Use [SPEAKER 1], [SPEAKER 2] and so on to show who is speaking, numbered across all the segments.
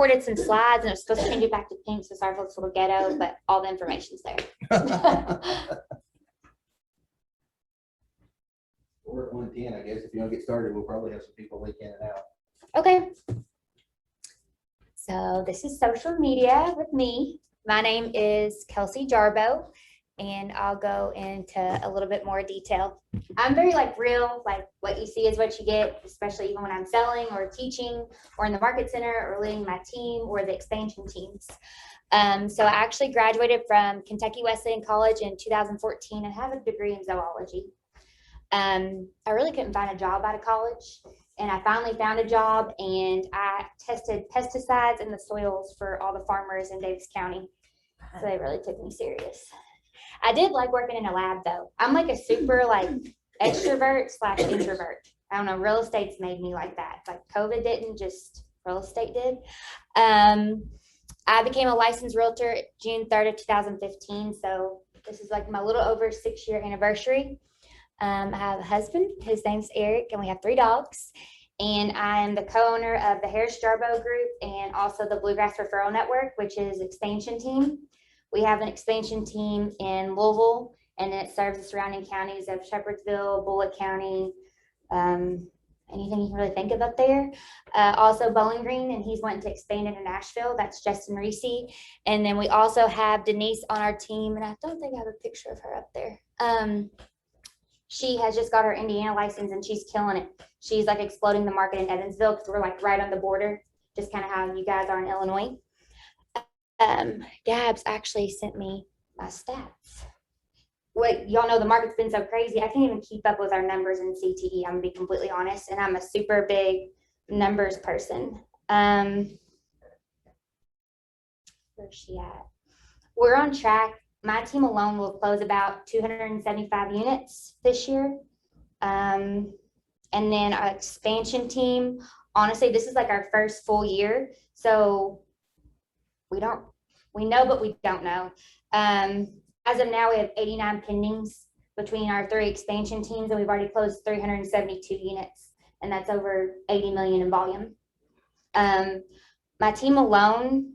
[SPEAKER 1] recorded some slides and it was supposed to change it back to pink, so sorry for this little ghetto, but all the information's there.
[SPEAKER 2] We're at 1:10, I guess. If you want to get started, we'll probably have some people link in and out.
[SPEAKER 1] Okay. So this is social media with me. My name is Kelsey Jarboe, and I'll go into a little bit more detail. I'm very real, what you see is what you get, especially even when I'm selling or teaching or in the market center or leading my team or the expansion teams. So I actually graduated from Kentucky Wesleyan College in 2014 and have a degree in zoology. I really couldn't find a job out of college, and I finally found a job, and I tested pesticides in the soils for all the farmers in Davis County. So they really took me serious. I did like working in a lab though. I'm a super extrovert / introvert. I don't know, real estate's made me like that. COVID didn't, just real estate did. I became a licensed realtor June 3rd of 2015. So this is my little over 6-year anniversary. I have a husband, his name's Eric, and we have 3 dogs. And I am the co-owner of the Jarboe Group and also the Bluegrass Referral Network, which is expansion team. We have an expansion team in Louisville, and it serves the surrounding counties of Shepherdsville, Bullitt County, anything you can really think of up there. Also Bowling Green, and he's wanting to expand into Nashville. That's Justin Reese. And then we also have Denise on our team, and I don't think I have a picture of her up there. She has just got her Indiana license, and she's killing it. She's exploding the market in Evansville because we're right on the border, just kind of how you guys are in Illinois. Gabs actually sent me my stats. Y'all know the market's been so crazy. I can't even keep up with our numbers in CTE. I'm gonna be completely honest, and I'm a super big numbers person. Where's she at? We're on track. My team alone will close about 275 units this year. And then our expansion team, honestly, this is our first full year. So we know, but we don't know. As of now, we have 89 pendings between our 3 expansion teams, and we've already closed 372 units, and that's over 80 million in volume. My team alone,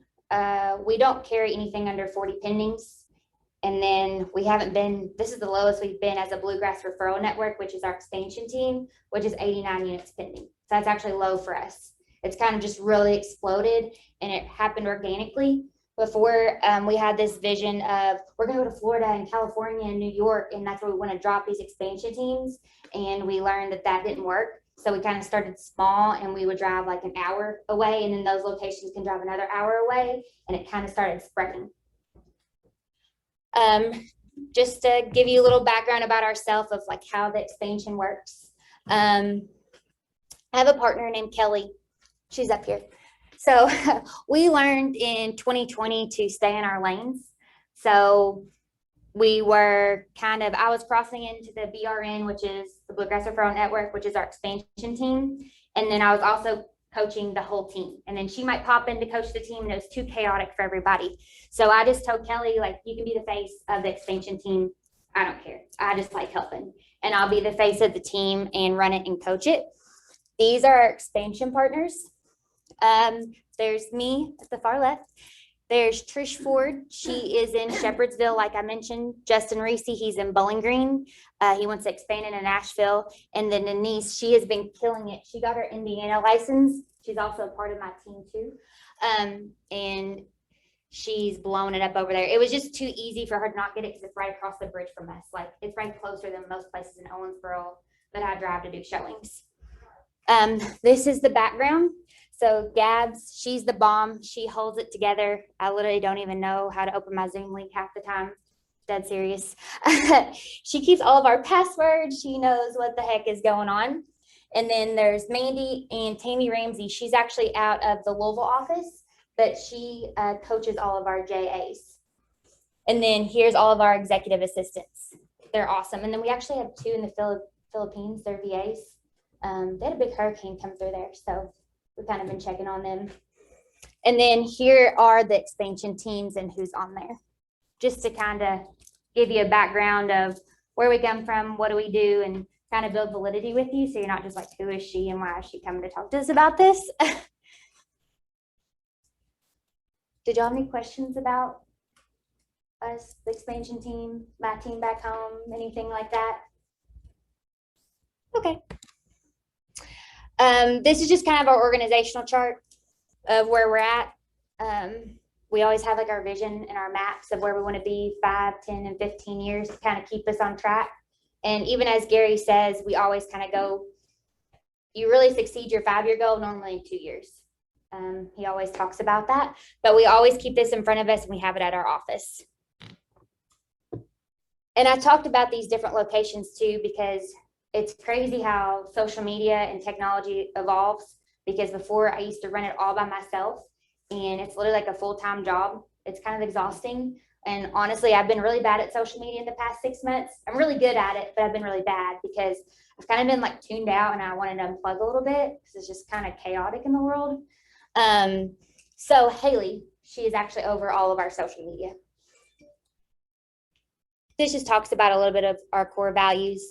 [SPEAKER 1] we don't carry anything under 40 pendings. And then this is the lowest we've been as a Bluegrass Referral Network, which is our expansion team, which is 89 units pending. So that's actually low for us. It's kind of just really exploded, and it happened organically. Before we had this vision of we're going to go to Florida and California and New York, and that's where we want to drop these expansion teams. And we learned that didn't work. So we kind of started small, and we would drive an hour away, and then those locations can drive another hour away, and it kind of started spreading. Just to give you a little background about ourselves of how the expansion works. I have a partner named Kelly. She's up here. So we learned in 2020 to stay in our lanes. So we were I was crossing into the BRN, which is the Bluegrass Referral Network, which is our expansion team. And then I was also coaching the whole team. And then she might pop in to coach the team, and it was too chaotic for everybody. So I just told Kelly, you can be the face of the expansion team. I don't care. I just like helping. And I'll be the face of the team and run it and coach it. These are our expansion partners. There's me at the far left. There's Trish Ford. She is in Shepherdsville, like I mentioned. Justin Reese, he's in Bowling Green. He wants to expand into Nashville. And then Denise, she has been killing it. She got her Indiana license. She's also a part of my team too. And she's blown it up over there. It was just too easy for her to not get it because it's right across the bridge from us. It's right closer than most places in Owensboro that I drive to do showings. This is the background. So Gabs, she's the bomb. She holds it together. I literally don't even know how to open my Zoom link half the time. Dead serious. She keeps all of our passwords. She knows what the heck is going on. And then there's Mandy and Tammy Ramsey. She's actually out of the Louisville office, but she coaches all of our JAs. And then here's all of our executive assistants. They're awesome. And then we actually have 2 in the Philippines. They're VAs. They had a big hurricane come through there, so we've kind of been checking on them. And then here are the expansion teams and who's on there, just to kind of give you a background of where we come from, what do we do, and kind of build validity with you, so you're not just who is she and why is she coming to talk to us about this? Did y'all have any questions about us, the expansion team, my team back home, anything like that? Okay. This is just kind of our organizational chart of where we're at. We always have like our vision and our maps of where we want to be 5, 10, and 15 years to kind of keep us on track. And even as Gary says, we always kind of go, you really succeed your 5-year goal normally in 2 years. He always talks about that, but we always keep this in front of us and we have it at our office. And I talked about these different locations too, because it's crazy how social media and technology evolves, because before I used to run it all by myself and it's literally like a full-time job. It's kind of exhausting. And honestly, I've been really bad at social media in the past 6 months. I'm really good at it, but I've been really bad because I've kind of been like tuned out and I wanted to unplug a little bit because it's just kind of chaotic in the world. So Haley, she is actually over all of our social media. This just talks about a little bit of our core values.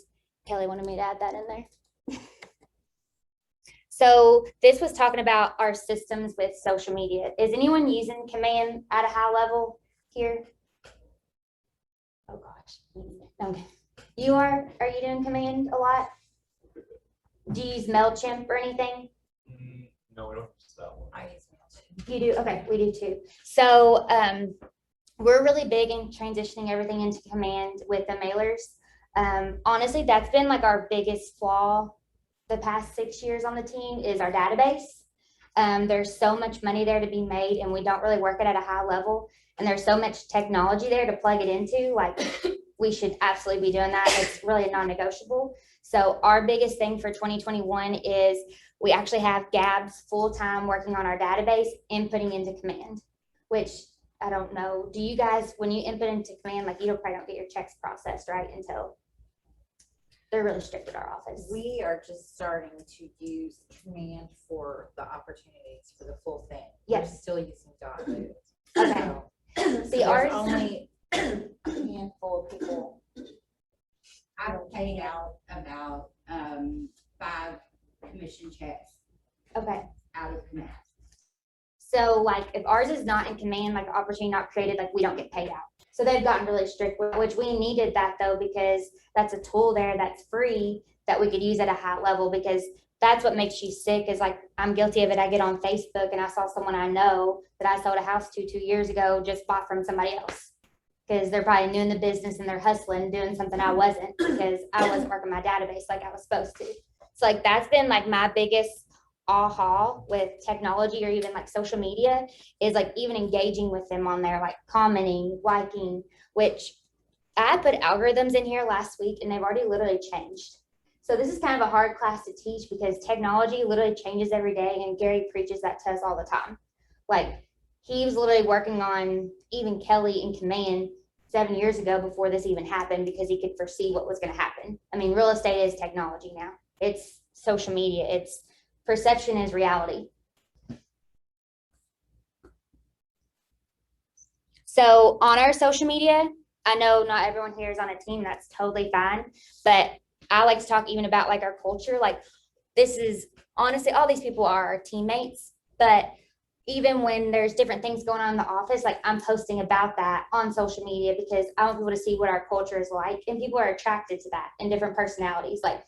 [SPEAKER 1] Kelly wanted me to add that in there. So this was talking about our systems with social media. Is anyone using Command at a high level here? Oh gosh. Okay. You are you doing Command a lot? Do you use MailChimp or anything?
[SPEAKER 3] No, we don't use that one.
[SPEAKER 4] I use MailChimp.
[SPEAKER 1] You do? Okay, we do too. So we're really big in transitioning everything into Command with the mailers. Honestly, that's been like our biggest flaw the past 6 years on the team is our database. There's so much money there to be made and we don't really work it at a high level. And there's so much technology there to plug it into. Like we should absolutely be doing that. It's really non-negotiable. So our biggest thing for 2021 is we actually have Gabs full-time working on our database, inputting into Command, which I don't know. Do you guys, when you input into Command, like you probably don't get your checks processed, right? Until they're really strict at our office.
[SPEAKER 4] We are just starting to use Command for the opportunities for the full thing.
[SPEAKER 1] Yes.
[SPEAKER 4] We're still using Jarboe.
[SPEAKER 1] Okay.
[SPEAKER 4] So
[SPEAKER 1] See, ours
[SPEAKER 4] only a handful of people.
[SPEAKER 5] I've paid out about 5 commission checks
[SPEAKER 1] okay.
[SPEAKER 5] out of Command.
[SPEAKER 1] So like if ours is not in Command, like opportunity not created, like we don't get paid out. So they've gotten really strict, which we needed that though, because that's a tool there that's free that we could use at a high level, because that's what makes you sick is like, I'm guilty of it. I get on Facebook and I saw someone I know that I sold a house to 2 years ago, just bought from somebody else because they're probably new in the business and they're hustling, doing something I wasn't because I wasn't working my database like I was supposed to. So like, that's been like my biggest aha with technology or even like social media is like even engaging with them on there, like commenting, liking, which I put algorithms in here last week and they've already literally changed. So this is kind of a hard class to teach because technology literally changes every day and Gary preaches that to us all the time. Like he was literally working on even Kelly in Command 7 years ago before this even happened because he could foresee what was going to happen. I mean, real estate is technology now. It's social media. It's perception is reality. So on our social media, I know not everyone here is on a team, that's totally fine, but I like to talk even about like our culture. Like this is honestly, all these people are our teammates, but even when there's different things going on in the office, like I'm posting about that on social media because I want people to see what our culture is like and people are attracted to that and different personalities. Like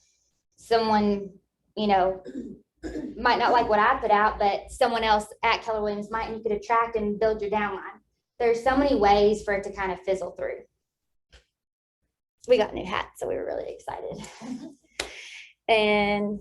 [SPEAKER 1] someone, you know, might not like what I put out, but someone else at Keller Williams might, and you could attract and build your downline. There's so many ways for it to kind of fizzle through. We got new hats, so we were really excited. And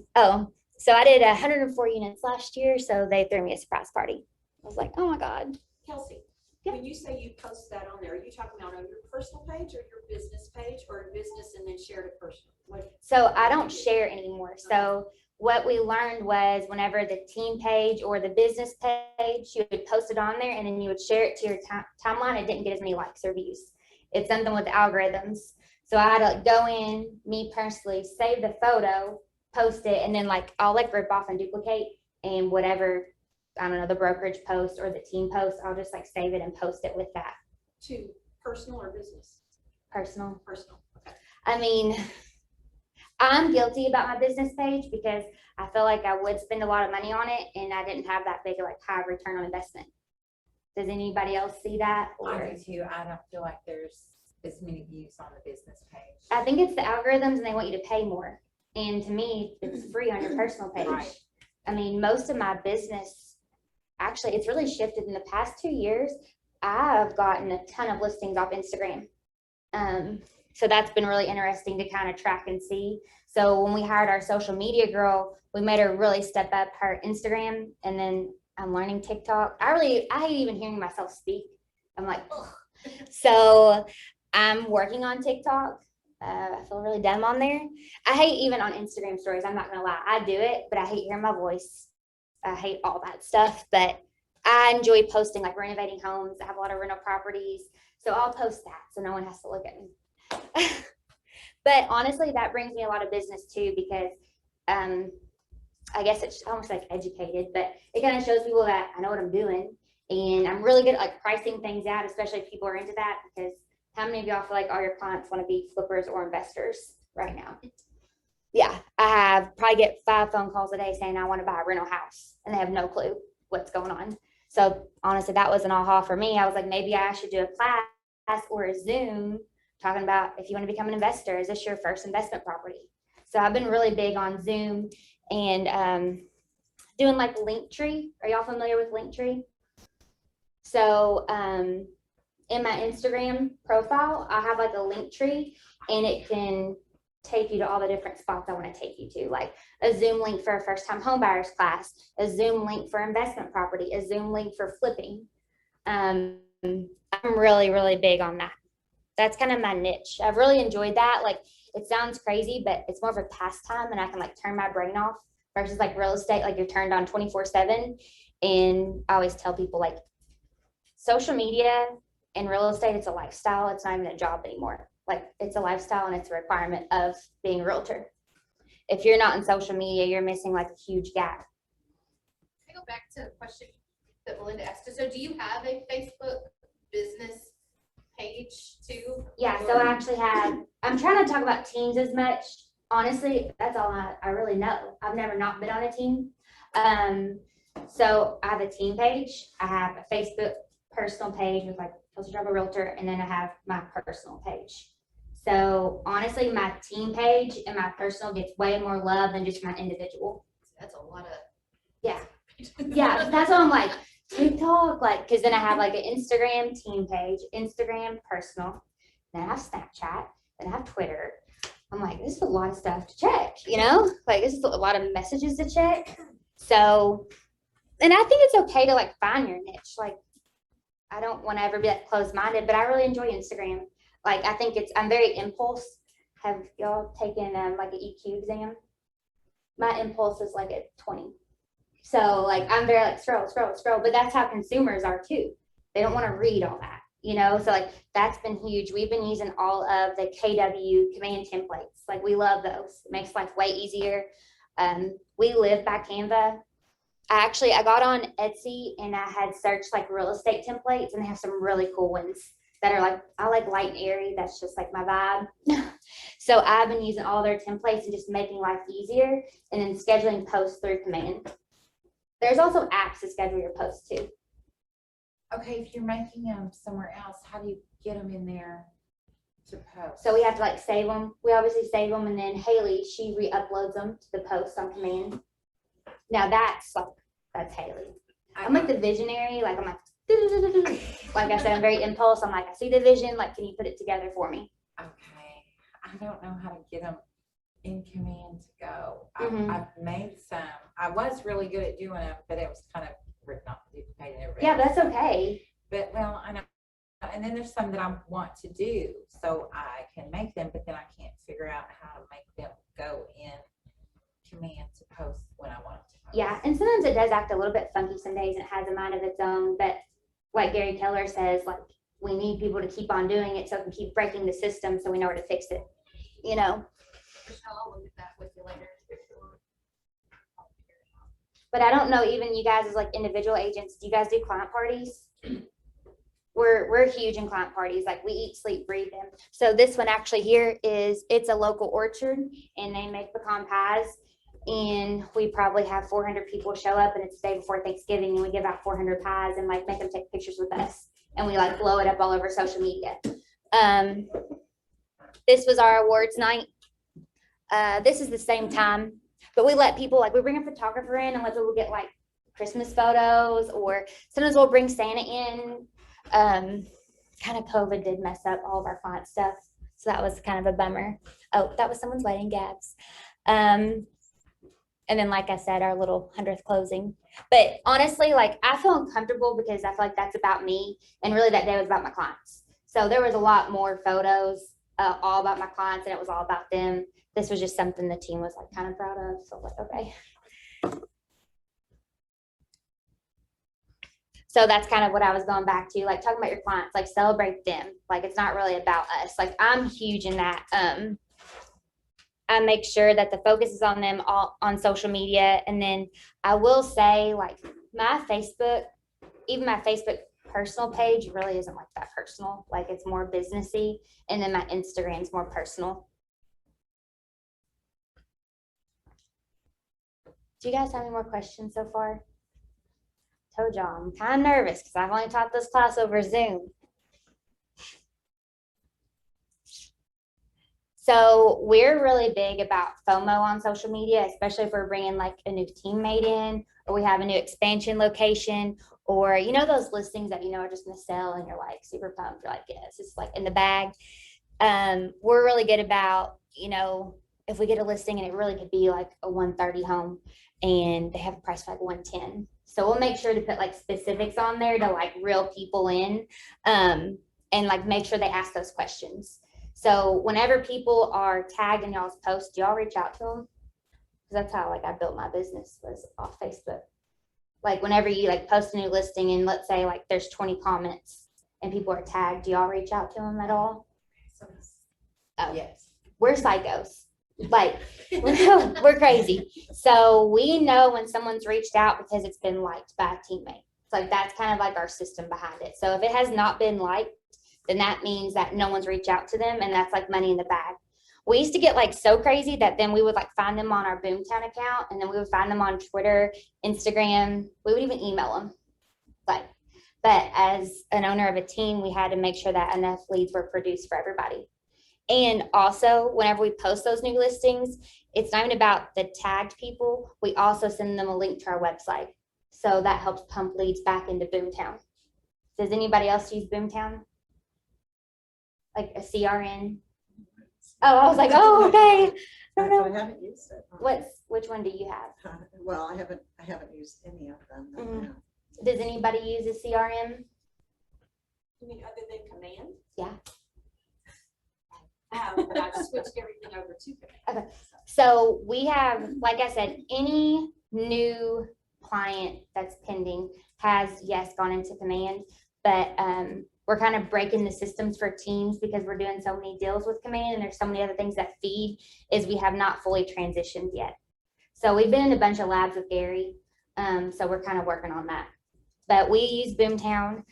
[SPEAKER 1] so I did 104 units last year, so they threw me a surprise party. I was like, oh my God.
[SPEAKER 6] Kelsey,
[SPEAKER 1] Yeah.
[SPEAKER 6] when you say you post that on there, are you talking about on your personal page or your business page, or business and then share to personal?
[SPEAKER 1] So I don't share anymore. So what we learned was whenever the team page or the business page, you would post it on there and then you would share it to your timeline. It didn't get as many likes or views. It's something with the algorithms. So I had to go in, me personally, save the photo, post it, and then like I'll like rip off and duplicate, and whatever, I don't know, the brokerage post or the team post, I'll just like save it and post it with that.
[SPEAKER 6] To personal or business?
[SPEAKER 1] Personal.
[SPEAKER 6] Personal, okay.
[SPEAKER 1] I mean, I'm guilty about my business page because I feel like I would spend a lot of money on it and I didn't have that big like high return on investment. Does anybody else see that?
[SPEAKER 4] I
[SPEAKER 1] Or
[SPEAKER 4] do too. I don't feel like there's as many views on the business page.
[SPEAKER 1] I think it's the algorithms and they want you to pay more. And to me, it's free on your personal page.
[SPEAKER 4] Right.
[SPEAKER 1] I mean, most of my business, actually, it's really shifted in the past 2 years. I've gotten a ton of listings off Instagram. So that's been really interesting to kind of track and see. So when we hired our social media girl, we made her really step up her Instagram, and then I'm learning TikTok. I hate even hearing myself speak. I'm like, ugh. So I'm working on TikTok. I feel really dumb on there. I hate even on Instagram stories. I'm not gonna lie. I do it, but I hate hearing my voice. I hate all that stuff, but I enjoy posting, like renovating homes. I have a lot of rental properties, so I'll post that so no one has to look at me. But honestly, that brings me a lot of business too, because I guess it's almost like educated, but it kind of shows people that I know what I'm doing, and I'm really good at like pricing things out, especially if people are into that, because how many of y'all feel like all your clients want to be flippers or investors right now? Yeah, I probably get 5 phone calls a day saying I want to buy a rental house, and they have no clue what's going on. So honestly, that was an aha for me. I was like, maybe I should do a class or a Zoom talking about if you want to become an investor, is this your first investment property? So I've been really big on Zoom and doing like Linktree. Are y'all familiar with Linktree? So in my Instagram profile, I have like a Linktree, and it can take you to all the different spots I want to take you to, like a Zoom link for a first-time homebuyers class, a Zoom link for investment property, a Zoom link for flipping. I'm really, really big on that. That's kind of my niche. I've really enjoyed that. Like, it sounds crazy, but it's more of a pastime, and I can like turn my brain off versus like real estate, like you're turned on 24/7. And I always tell people, like, social media and real estate, it's a lifestyle. It's not even a job anymore. Like, it's a lifestyle, and it's a requirement of being a realtor. If you're not in social media, you're missing like a huge gap.
[SPEAKER 7] Can I go back to a question that Melinda asked? So do you have a Facebook business page too?
[SPEAKER 1] Yeah, so I actually I'm trying to talk about teams as much. Honestly, that's all I really know. I've never not been on a team. So I have a team page. I have a Facebook personal page with like Kelsey Jarboe Realtor, and then I have my personal page. So honestly, my team page and my personal gets way more love than just my individual.
[SPEAKER 7] That's a lot of.
[SPEAKER 1] Yeah. Yeah, that's what I'm like. TikTok, like, because then I have like an Instagram team page, Instagram personal, then I have Snapchat, then I have Twitter. I'm like, this is a lot of stuff to check, you know? Like, this is a lot of messages to check. So, and I think it's okay to like find your niche. Like, I don't want to ever be that closed-minded, but I really enjoy Instagram. Like, I think I'm very impulse. Have y'all taken like an EQ exam? My impulse is like at 20. So like, I'm very like scroll, but that's how consumers are too. They don't want to read all that, you know? So like, that's been huge. We've been using all of the KW command templates. Like, we love those. It makes life way easier. We live by Canva. I got on Etsy and I had searched like real estate templates, and they have some really cool ones that are like, I like light and airy. That's just like my vibe. So I've been using all their templates and just making life easier, and then scheduling posts through command. There's also apps to schedule your posts too.
[SPEAKER 4] Okay, if you're making them somewhere else, how do you get them in there to post?
[SPEAKER 1] So we have to like save them. We obviously save them, and then Haley, she re-uploads them to the post on command. Now that's Haley. I'm like the visionary. Like, I'm like, like I said, I'm very impulse. I'm like, I see the vision. Like, can you put it together for me?
[SPEAKER 4] Okay, I don't know how to get them in command to go.
[SPEAKER 1] Mhm.
[SPEAKER 4] I've made some. I was really good at doing it, but it was kind of ripped off, duplicated everything.
[SPEAKER 1] Yeah, that's okay.
[SPEAKER 4] But well, I know. And then there's some that I want to do, so I can make them, but then I can't figure out how to make them go in command to post when I want to post.
[SPEAKER 1] Yeah, and sometimes it does act a little bit funky some days, and it has a mind of its own. But like Gary Keller says, like, we need people to keep on doing it so it can keep breaking the system so we know where to fix it, you know?
[SPEAKER 7] Michelle, I'll look at that with you later.
[SPEAKER 1] But I don't know, even you guys as like individual agents, do you guys do client parties? We're huge in client parties. Like, we eat, sleep, breathe them. So this one actually here it's a local orchard, and they make pecan pies. and we probably have 400 people show up, and it's the day before Thanksgiving, and we give out 400 pies and like make them take pictures with us, and we like blow it up all over social media. This was our awards night. This is the same time, but we let people, like, we bring a photographer in and let people get like Christmas photos, or sometimes we'll bring Santa in. Kind of COVID did mess up all of our font stuff, so that was kind of a bummer. Oh, that was someone's wedding, Gabs. And then, like I said, our little 100th closing. But honestly, like, I feel uncomfortable because I feel like that's about me, and really that day was about my clients. So there was a lot more photos all about my clients, and it was all about them. This was just something the team was like kind of proud of. So I was like, okay. So that's kind of what I was going back to, like talking about your clients, like celebrate them. Like, it's not really about us. Like, I'm huge in that. I make sure that the focus is on them all on social media. And then I will say, like, my Facebook, even my Facebook personal page really isn't like that personal. Like, it's more businessy. And then my Instagram's more personal. Do you guys have any more questions so far? Told y'all I'm kind of nervous because I've only taught this class over Zoom. So we're really big about FOMO on social media, especially if we're bringing like a new teammate in, or we have a new expansion location, or you know those listings that you know are just gonna sell and you're like super pumped. You're like, yes, it's like in the bag. We're really good about, you know, if we get a listing and it really could be like a 130 home and they have a price for like 110. So we'll make sure to put like specifics on there to like reel people in, and like make sure they ask those questions. So whenever people are tagged in y'all's posts, do y'all reach out to them? Because that's how like I built my business, was off Facebook. Like whenever you like post a new listing and let's say like there's 20 comments and people are tagged, do y'all reach out to them at all? Oh,
[SPEAKER 5] Yes.
[SPEAKER 1] we're psychos. Like we're crazy. So we know when someone's reached out because it's been liked by a teammate. It's like that's kind of like our system behind it. So if it has not been liked, then that means that no one's reached out to them, and that's like money in the bag. We used to get like so crazy that then we would like find them on our Boomtown account, and then we would find them on Twitter, Instagram. We would even email them. Like, but as an owner of a team, we had to make sure that enough leads were produced for everybody. And also, whenever we post those new listings, it's not even about the tagged people. We also send them a link to our website. So that helps pump leads back into Boomtown. Does anybody else use Boomtown? Like a CRN? Oh, I was like, oh, okay. I don't know.
[SPEAKER 8] I haven't used it.
[SPEAKER 1] Which one do you have?
[SPEAKER 8] Well, I haven't used any of them.
[SPEAKER 1] Mhm.
[SPEAKER 8] No.
[SPEAKER 1] Does anybody use a CRM?
[SPEAKER 6] You mean other than command?
[SPEAKER 1] Yeah.
[SPEAKER 6] But I've switched everything over to command.
[SPEAKER 1] Okay. So we have, like I said, any new client that's pending has, yes, gone into command, but we're kind of breaking the systems for teams because we're doing so many deals with command, and there's so many other things that feed, is we have not fully transitioned yet. So we've been in a bunch of labs with Gary. So we're kind of working on that, but we use Boomtown.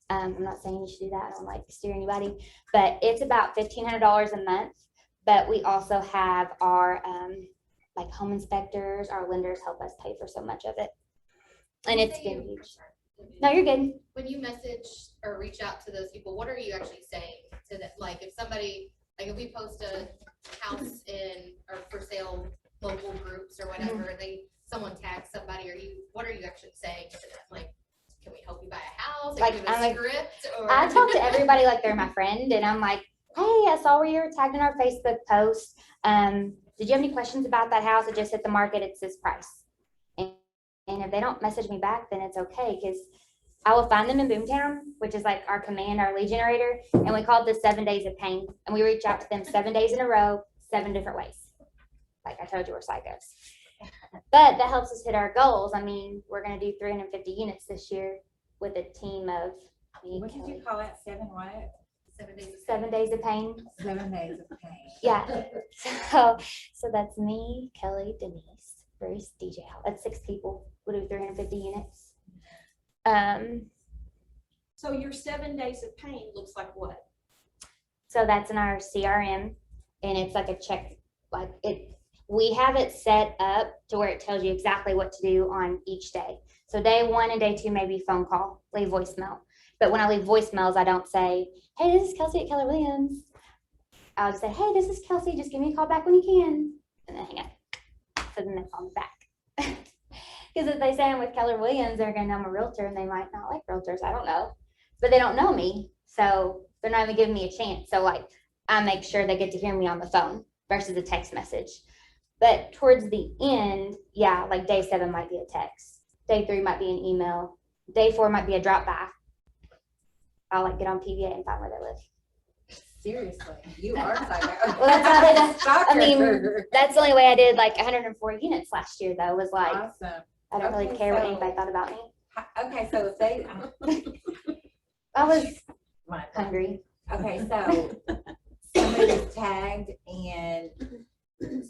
[SPEAKER 1] I'm not saying you should do that. I don't like to steer anybody, but it's about $1,500 a month. But we also have our like home inspectors, our lenders help us pay for so much of it. And it's been huge. No, you're good.
[SPEAKER 7] When you message or reach out to those people, what are you actually saying to them? Like if somebody, like if we post a house in or for sale local groups or whatever, someone tags somebody, what are you actually saying to them? Like, can we help you buy a house?
[SPEAKER 1] Like,
[SPEAKER 7] give a
[SPEAKER 1] I'm like,
[SPEAKER 7] script? Or
[SPEAKER 1] I talk to everybody like they're my friend, and I'm like, hey, I saw where you were tagged in our Facebook post. Did you have any questions about that house? It just hit the market. It's this price. And if they don't message me back, then it's okay, because I will find them in Boomtown, which is like our command, our lead generator, and we call it the 7 days of pain. And we reach out to them 7 days in a row, 7 different ways. Like I told you, we're psychos. But that helps us hit our goals. I mean, we're going to do 350 units this year with a team of me,
[SPEAKER 4] What did
[SPEAKER 1] Kelly.
[SPEAKER 4] you call it? 7 what?
[SPEAKER 7] 7 days.
[SPEAKER 1] 7 days of pain.
[SPEAKER 4] 7 days of pain.
[SPEAKER 1] Yeah. So that's me, Kelly, Denise, Bruce, DJ. That's 6 people. We'll do 350 units.
[SPEAKER 6] So your 7 days of pain looks like what?
[SPEAKER 1] So that's in our CRM, and it's like a check, like we have it set up to where it tells you exactly what to do on each day. So day 1 and day 2 may be phone call, leave voicemail. But when I leave voicemails, I don't say, hey, this is Kelsey at Keller Williams. I'll just say, hey, this is Kelsey. Just give me a call back when you can. And then hang up. So then they call me back. Because if they say I'm with Keller Williams, they're going to know I'm a realtor and they might not like realtors. I don't know. But they don't know me. So they're not even giving me a chance. So like I make sure they get to hear me on the phone versus a text message. But towards the end, yeah, like day 7 might be a text. Day 3 might be an email. Day 4 might be a drop by. I'll like get on PVA and find where they live.
[SPEAKER 4] Seriously, you are psycho.
[SPEAKER 1] Well, that's how I did. I mean,
[SPEAKER 4] Stalker.
[SPEAKER 1] that's the only way I did like 104 units last year though, was like,
[SPEAKER 4] Awesome.
[SPEAKER 1] I don't really
[SPEAKER 4] Okay,
[SPEAKER 1] care what
[SPEAKER 4] so-
[SPEAKER 1] anybody thought about me.
[SPEAKER 4] Okay, so if they.
[SPEAKER 1] I was
[SPEAKER 4] My-
[SPEAKER 1] hungry.
[SPEAKER 4] Okay, so somebody was tagged and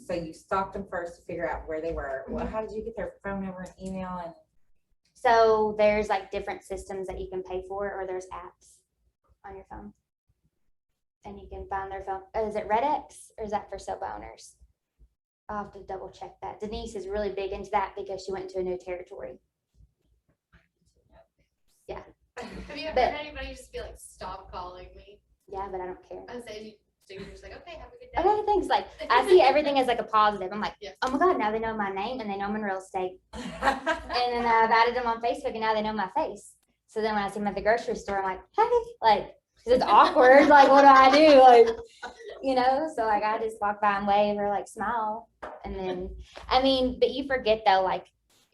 [SPEAKER 4] so you stalked them first to figure out where they were. Well, how did you get their phone number and email and?
[SPEAKER 1] So there's like different systems that you can pay for, or there's apps on your phone. And you can find their phone. Oh, is it RedX or is that for sub owners? I'll have to double check that. Denise is really big into that because she went into a new territory.
[SPEAKER 7] Have you ever
[SPEAKER 1] But-
[SPEAKER 7] had anybody just be like, stop calling me?
[SPEAKER 1] Yeah, but I don't care.
[SPEAKER 7] I was saying, so you're just like, okay, have a good day.
[SPEAKER 1] Okay, thanks. Like I see everything as like a positive. I'm like,
[SPEAKER 7] Yes.
[SPEAKER 1] oh my God, now they know my name and they know I'm in real estate. And then I've added them on Facebook and now they know my face. So then when I see them at the grocery store, I'm like, hey, like, 'cause it's awkward. Like, what do I do? Like, you know, so like I just walk by and wave or like smile. And then, I mean, but you forget though, like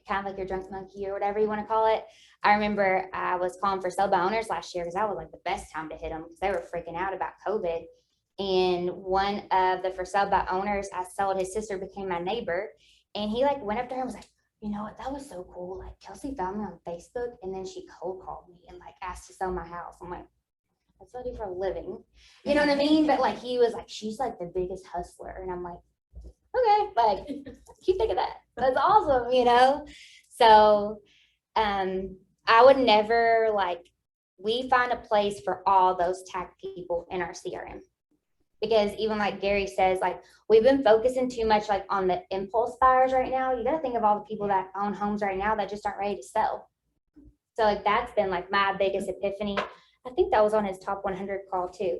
[SPEAKER 1] kind of like your drunk monkey or whatever you want to call it. I remember I was calling for sell by owners last year because that was like the best time to hit them because they were freaking out about COVID. And one of the for sale by owners I sold, his sister became my neighbor. And he like went up to her and was like, you know what, that was so cool. Like Kelsey found me on Facebook and then she cold called me and like asked to sell my house. I'm like, that's what I do for a living. You know what I mean? But like he was like, she's like the biggest hustler. And I'm like, okay, like keep thinking that. That's awesome, you know? So I would never like, we find a place for all those tag people in our CRM. Because even like Gary says, like we've been focusing too much like on the impulse buyers right now. You got to think of all the people that own homes right now that just aren't ready to sell. So like that's been like my biggest epiphany. I think that was on his top 100 call too.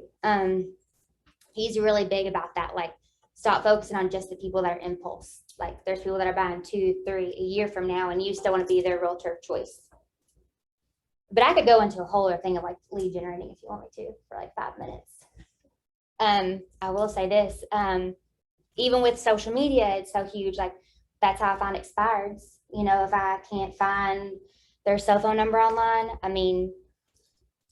[SPEAKER 1] He's really big about that. Like stop focusing on just the people that are impulse. Like there's people that are buying 2, 3 a year from now, and you still want to be their realtor of choice. But I could go into a whole other thing of like lead generating if you want me to for like 5 minutes. I will say this, even with social media, it's so huge. Like that's how I find expireds. You know, if I can't find their cell phone number online, I mean,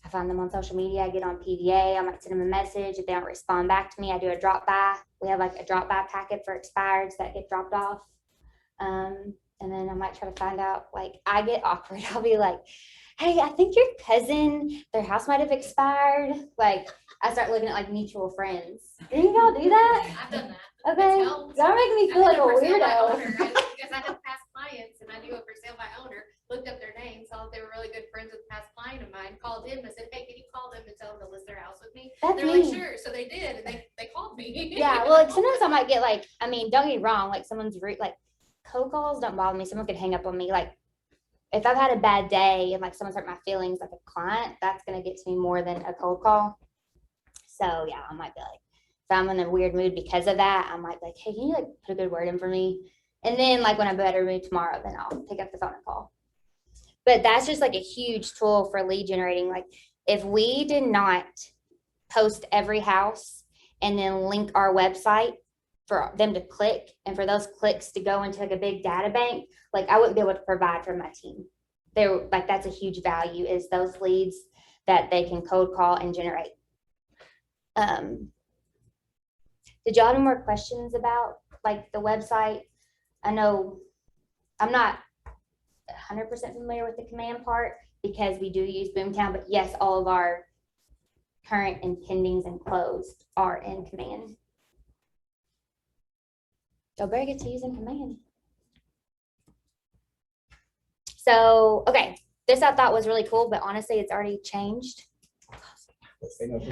[SPEAKER 1] I find them on social media. I get on PVA. I might send them a message. If they don't respond back to me, I do a drop by. We have like a drop by packet for expireds that get dropped off. And then I might try to find out, like I get awkward. I'll be like, hey, I think your cousin, their house might have expired. Like I start looking at like mutual friends. Any of y'all do that?
[SPEAKER 7] I've done that.
[SPEAKER 1] Okay.
[SPEAKER 7] It's helped.
[SPEAKER 1] Y'all making me feel like a
[SPEAKER 7] I did for sale by
[SPEAKER 1] weirdo.
[SPEAKER 7] owner, because I have past clients and I do it for sale by owner, looked up their name, saw that they were really good friends with a past client of mine, called him and said, hey, can you call them and tell them to list their house with me?
[SPEAKER 1] That's
[SPEAKER 7] They're like,
[SPEAKER 1] me.
[SPEAKER 7] sure. So they did, and they called me.
[SPEAKER 1] Yeah, well, like sometimes I might get like, I mean, don't get me wrong, like someone's rude, like cold calls don't bother me. Someone could hang up on me. Like if I've had a bad day and like someone's hurt my feelings, like a client, that's gonna get to me more than a cold call. So yeah, I might be like, if I'm in a weird mood because of that, I might be like, hey, can you like put a good word in for me? And then like when I'm better mood tomorrow, then I'll pick up the phone and call. But that's just like a huge tool for lead generating. Like if we did not post every house and then link our website for them to click and for those clicks to go into like a big data bank, like I wouldn't be able to provide for my team. They're like, that's a huge value is those leads that they can cold call and generate. Did y'all have any more questions about like the website? I know I'm not 100% familiar with the command part because we do use Boomtown, but yes, all of our current and pendings and closed are in command. Y'all better get to using command. So, okay, this I thought was really cool, but honestly, it's already changed.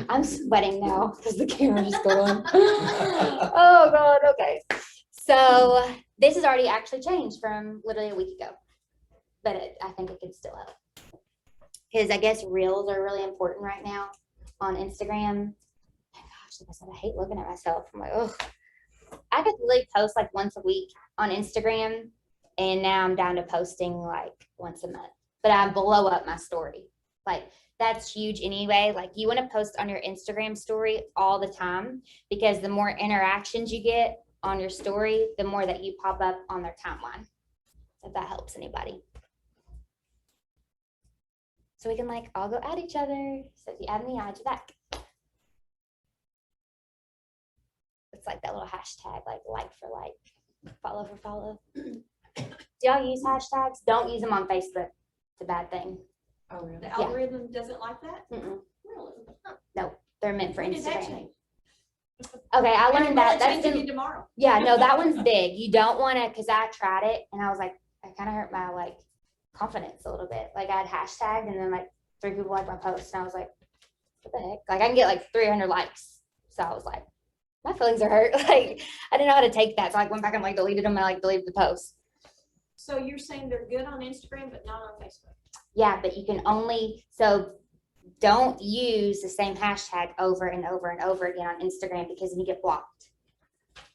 [SPEAKER 1] I'm sweating now because the camera just got on. Oh God, okay. So this has already actually changed from literally a week ago, but I think it could still help. Because I guess reels are really important right now on Instagram. Gosh, like I said, I hate looking at myself. I'm like, oh, I could really post like once a week on Instagram, and now I'm down to posting like once a month. But I blow up my story. Like that's huge anyway. Like you want to post on your Instagram story all the time, because the more interactions you get on your story, the more that you pop up on their timeline. If that helps anybody. So we can like all go at each other. So if you add me, I add you back. It's like that little hashtag, like for like, follow for follow. Do y'all use hashtags? Don't use them on Facebook. It's a bad thing.
[SPEAKER 4] Oh, really?
[SPEAKER 6] The algorithm doesn't like that?
[SPEAKER 1] Mm-mm.
[SPEAKER 6] Really?
[SPEAKER 1] No, they're meant for
[SPEAKER 6] When did that
[SPEAKER 1] Instagram.
[SPEAKER 6] change?
[SPEAKER 1] Okay, I
[SPEAKER 6] And
[SPEAKER 1] learned
[SPEAKER 6] will
[SPEAKER 1] that.
[SPEAKER 6] it
[SPEAKER 1] That's
[SPEAKER 6] change
[SPEAKER 1] been,
[SPEAKER 6] again tomorrow.
[SPEAKER 1] yeah, no, that one's big. You don't want to, because I tried it and I was like, I kind of hurt my like confidence a little bit. Like I had hashtagged and then like 3 people liked my post and I was like, what the heck? Like I can get like 300 likes. So I was like, my feelings are hurt. Like I didn't know how to take that. So I went back and like deleted them and like deleted the post.
[SPEAKER 6] So you're saying they're good on Instagram, but not on Facebook?
[SPEAKER 1] Yeah, but you can only, so don't use the same hashtag over and over and over again on Instagram, because then you get blocked.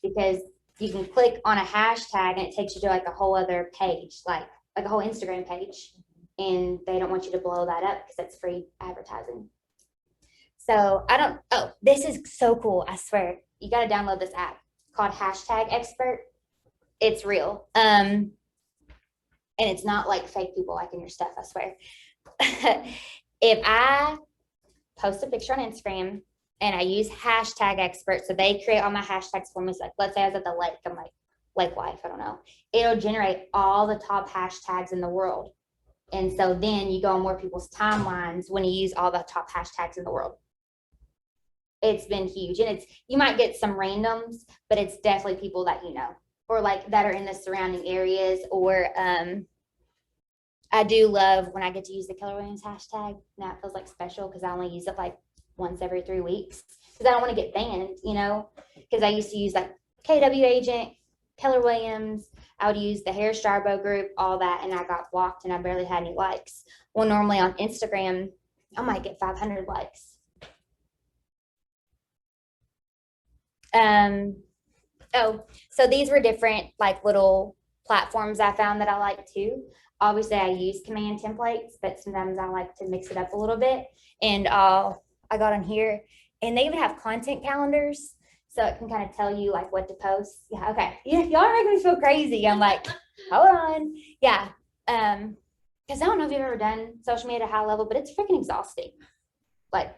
[SPEAKER 1] Because you can click on a hashtag and it takes you to like a whole other page, like a whole Instagram page, and they don't want you to blow that up because that's free advertising. So oh, this is so cool. I swear, you got to download this app called Hashtag Expert. It's real. And it's not like fake people liking your stuff, I swear. If I post a picture on Instagram and I use Hashtag Expert, so they create all my hashtags for me. So like, let's say I was at the lake, I'm like, lake life, I don't know. It'll generate all the top hashtags in the world. And so then you go on more people's timelines when you use all the top hashtags in the world. It's been huge. And you might get some randoms, but it's definitely people that you know, or like that are in the surrounding areas. Or I do love when I get to use the Keller Williams hashtag. Now it feels like special because I only use it like once every 3 weeks, because I don't want to get banned, you know, because I used to use like KW Agent, Keller Williams. I would use the Harris Jarboe group, all that, and I got blocked and I barely had any likes. Well, normally on Instagram, I might get 500 likes. Oh, so these were different like little platforms I found that I like too. Obviously I use command templates, but sometimes I like to mix it up a little bit. And I got on here and they even have content calendars. So it can kind of tell you like what to post. Yeah, okay. Y'all are making me feel crazy. I'm like, hold on. Yeah. Because I don't know if you've ever done social media at a high level, but it's freaking exhausting. Like,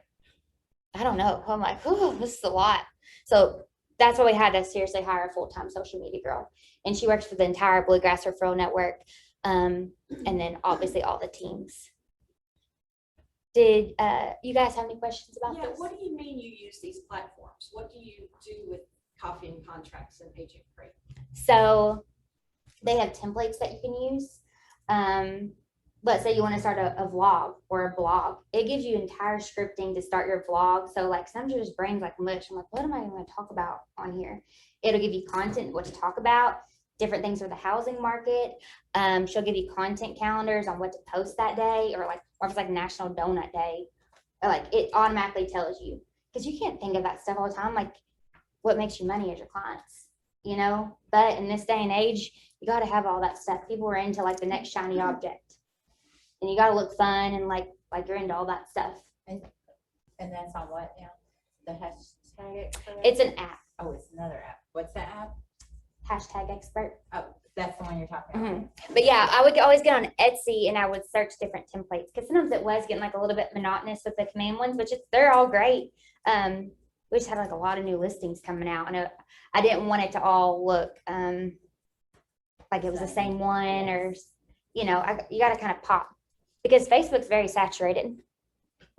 [SPEAKER 1] I don't know. I'm like, oh, this is a lot. So that's why we had to seriously hire a full-time social media girl. And she works for the entire Bluegrass Referral Network. And then obviously all the teams. Did you guys have any questions about
[SPEAKER 6] Yeah,
[SPEAKER 1] this?
[SPEAKER 6] what do you mean you use these platforms? What do you do with Coffee and Contracts and Agent Freight?
[SPEAKER 1] So they have templates that you can use. Let's say you want to start a vlog or a blog. It gives you entire scripting to start your vlog. So like sometimes your brain's like mush. I'm like, what am I going to talk about on here? It'll give you content, what to talk about, different things for the housing market. She'll give you content calendars on what to post that day, or if it's like National Donut Day, or like it automatically tells you, because you can't think of that stuff all the time. Like what makes you money is your clients, you know? But in this day and age, you got to have all that stuff. People are into like the next shiny object. And you got to look fun and like you're into all that stuff.
[SPEAKER 4] And that's on what now? The hashtag expert?
[SPEAKER 1] It's an app,
[SPEAKER 4] Oh, it's another app. What's that app?
[SPEAKER 1] Hashtag Expert.
[SPEAKER 4] Oh, that's the one you're talking about.
[SPEAKER 1] But yeah, I would always get on Etsy and I would search different templates, because sometimes it was getting like a little bit monotonous with the command ones, which they're all great. We just had like a lot of new listings coming out, and I didn't want it to all look like it was the same one, or you know, you got to kind of pop, because Facebook's very saturated,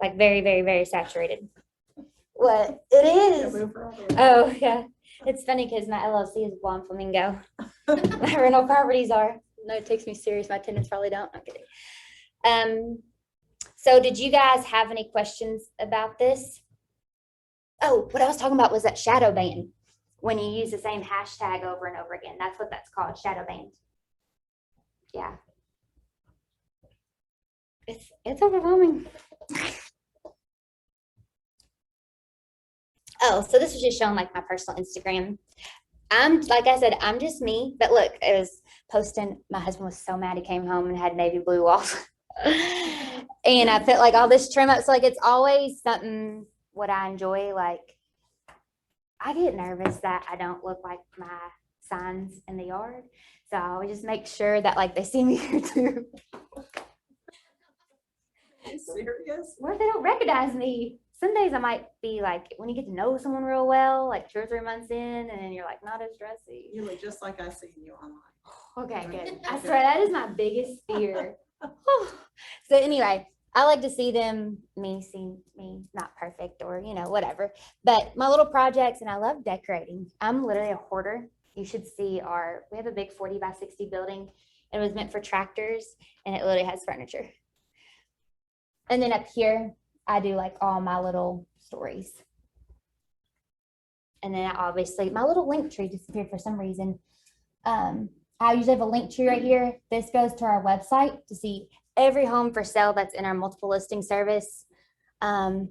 [SPEAKER 1] like very, very, very saturated. What it is? Oh yeah, it's funny because my LLC is Blonde Flamingo. My rental properties are. No, it takes me serious. My tenants probably don't. I'm kidding. So did you guys have any questions about this? Oh, what I was talking about was that shadow ban. when you use the same hashtag over and over again. That's what that's called, shadow banned. Yeah. It's overwhelming. Oh, so this was just showing like my personal Instagram. Like I said, I'm just me. But look, it was posting. My husband was so mad he came home and had navy blue walls. And I put like all this trim up. So like it's always something what I enjoy. Like I get nervous that I don't look like my signs in the yard. So I always just make sure that like they see me here too.
[SPEAKER 8] Are you serious?
[SPEAKER 1] What if they don't recognize me? Some days I might be like, when you get to know someone real well, like 2 or 3 months in, and then you're like, not as dressy.
[SPEAKER 8] You look just like I seen you online.
[SPEAKER 1] Okay, good. I swear that is my biggest fear. So anyway, I like to see them, see me, not perfect or, whatever. But my little projects, and I love decorating. I'm literally a hoarder. You should see we have a big 40 by 60 building. It was meant for tractors, and it literally has furniture. And then up here, I do like all my little stories. And then obviously my little link tree disappeared for some reason. I usually have a link tree right here. This goes to our website to see every home for sale that's in our multiple listing service. Oh,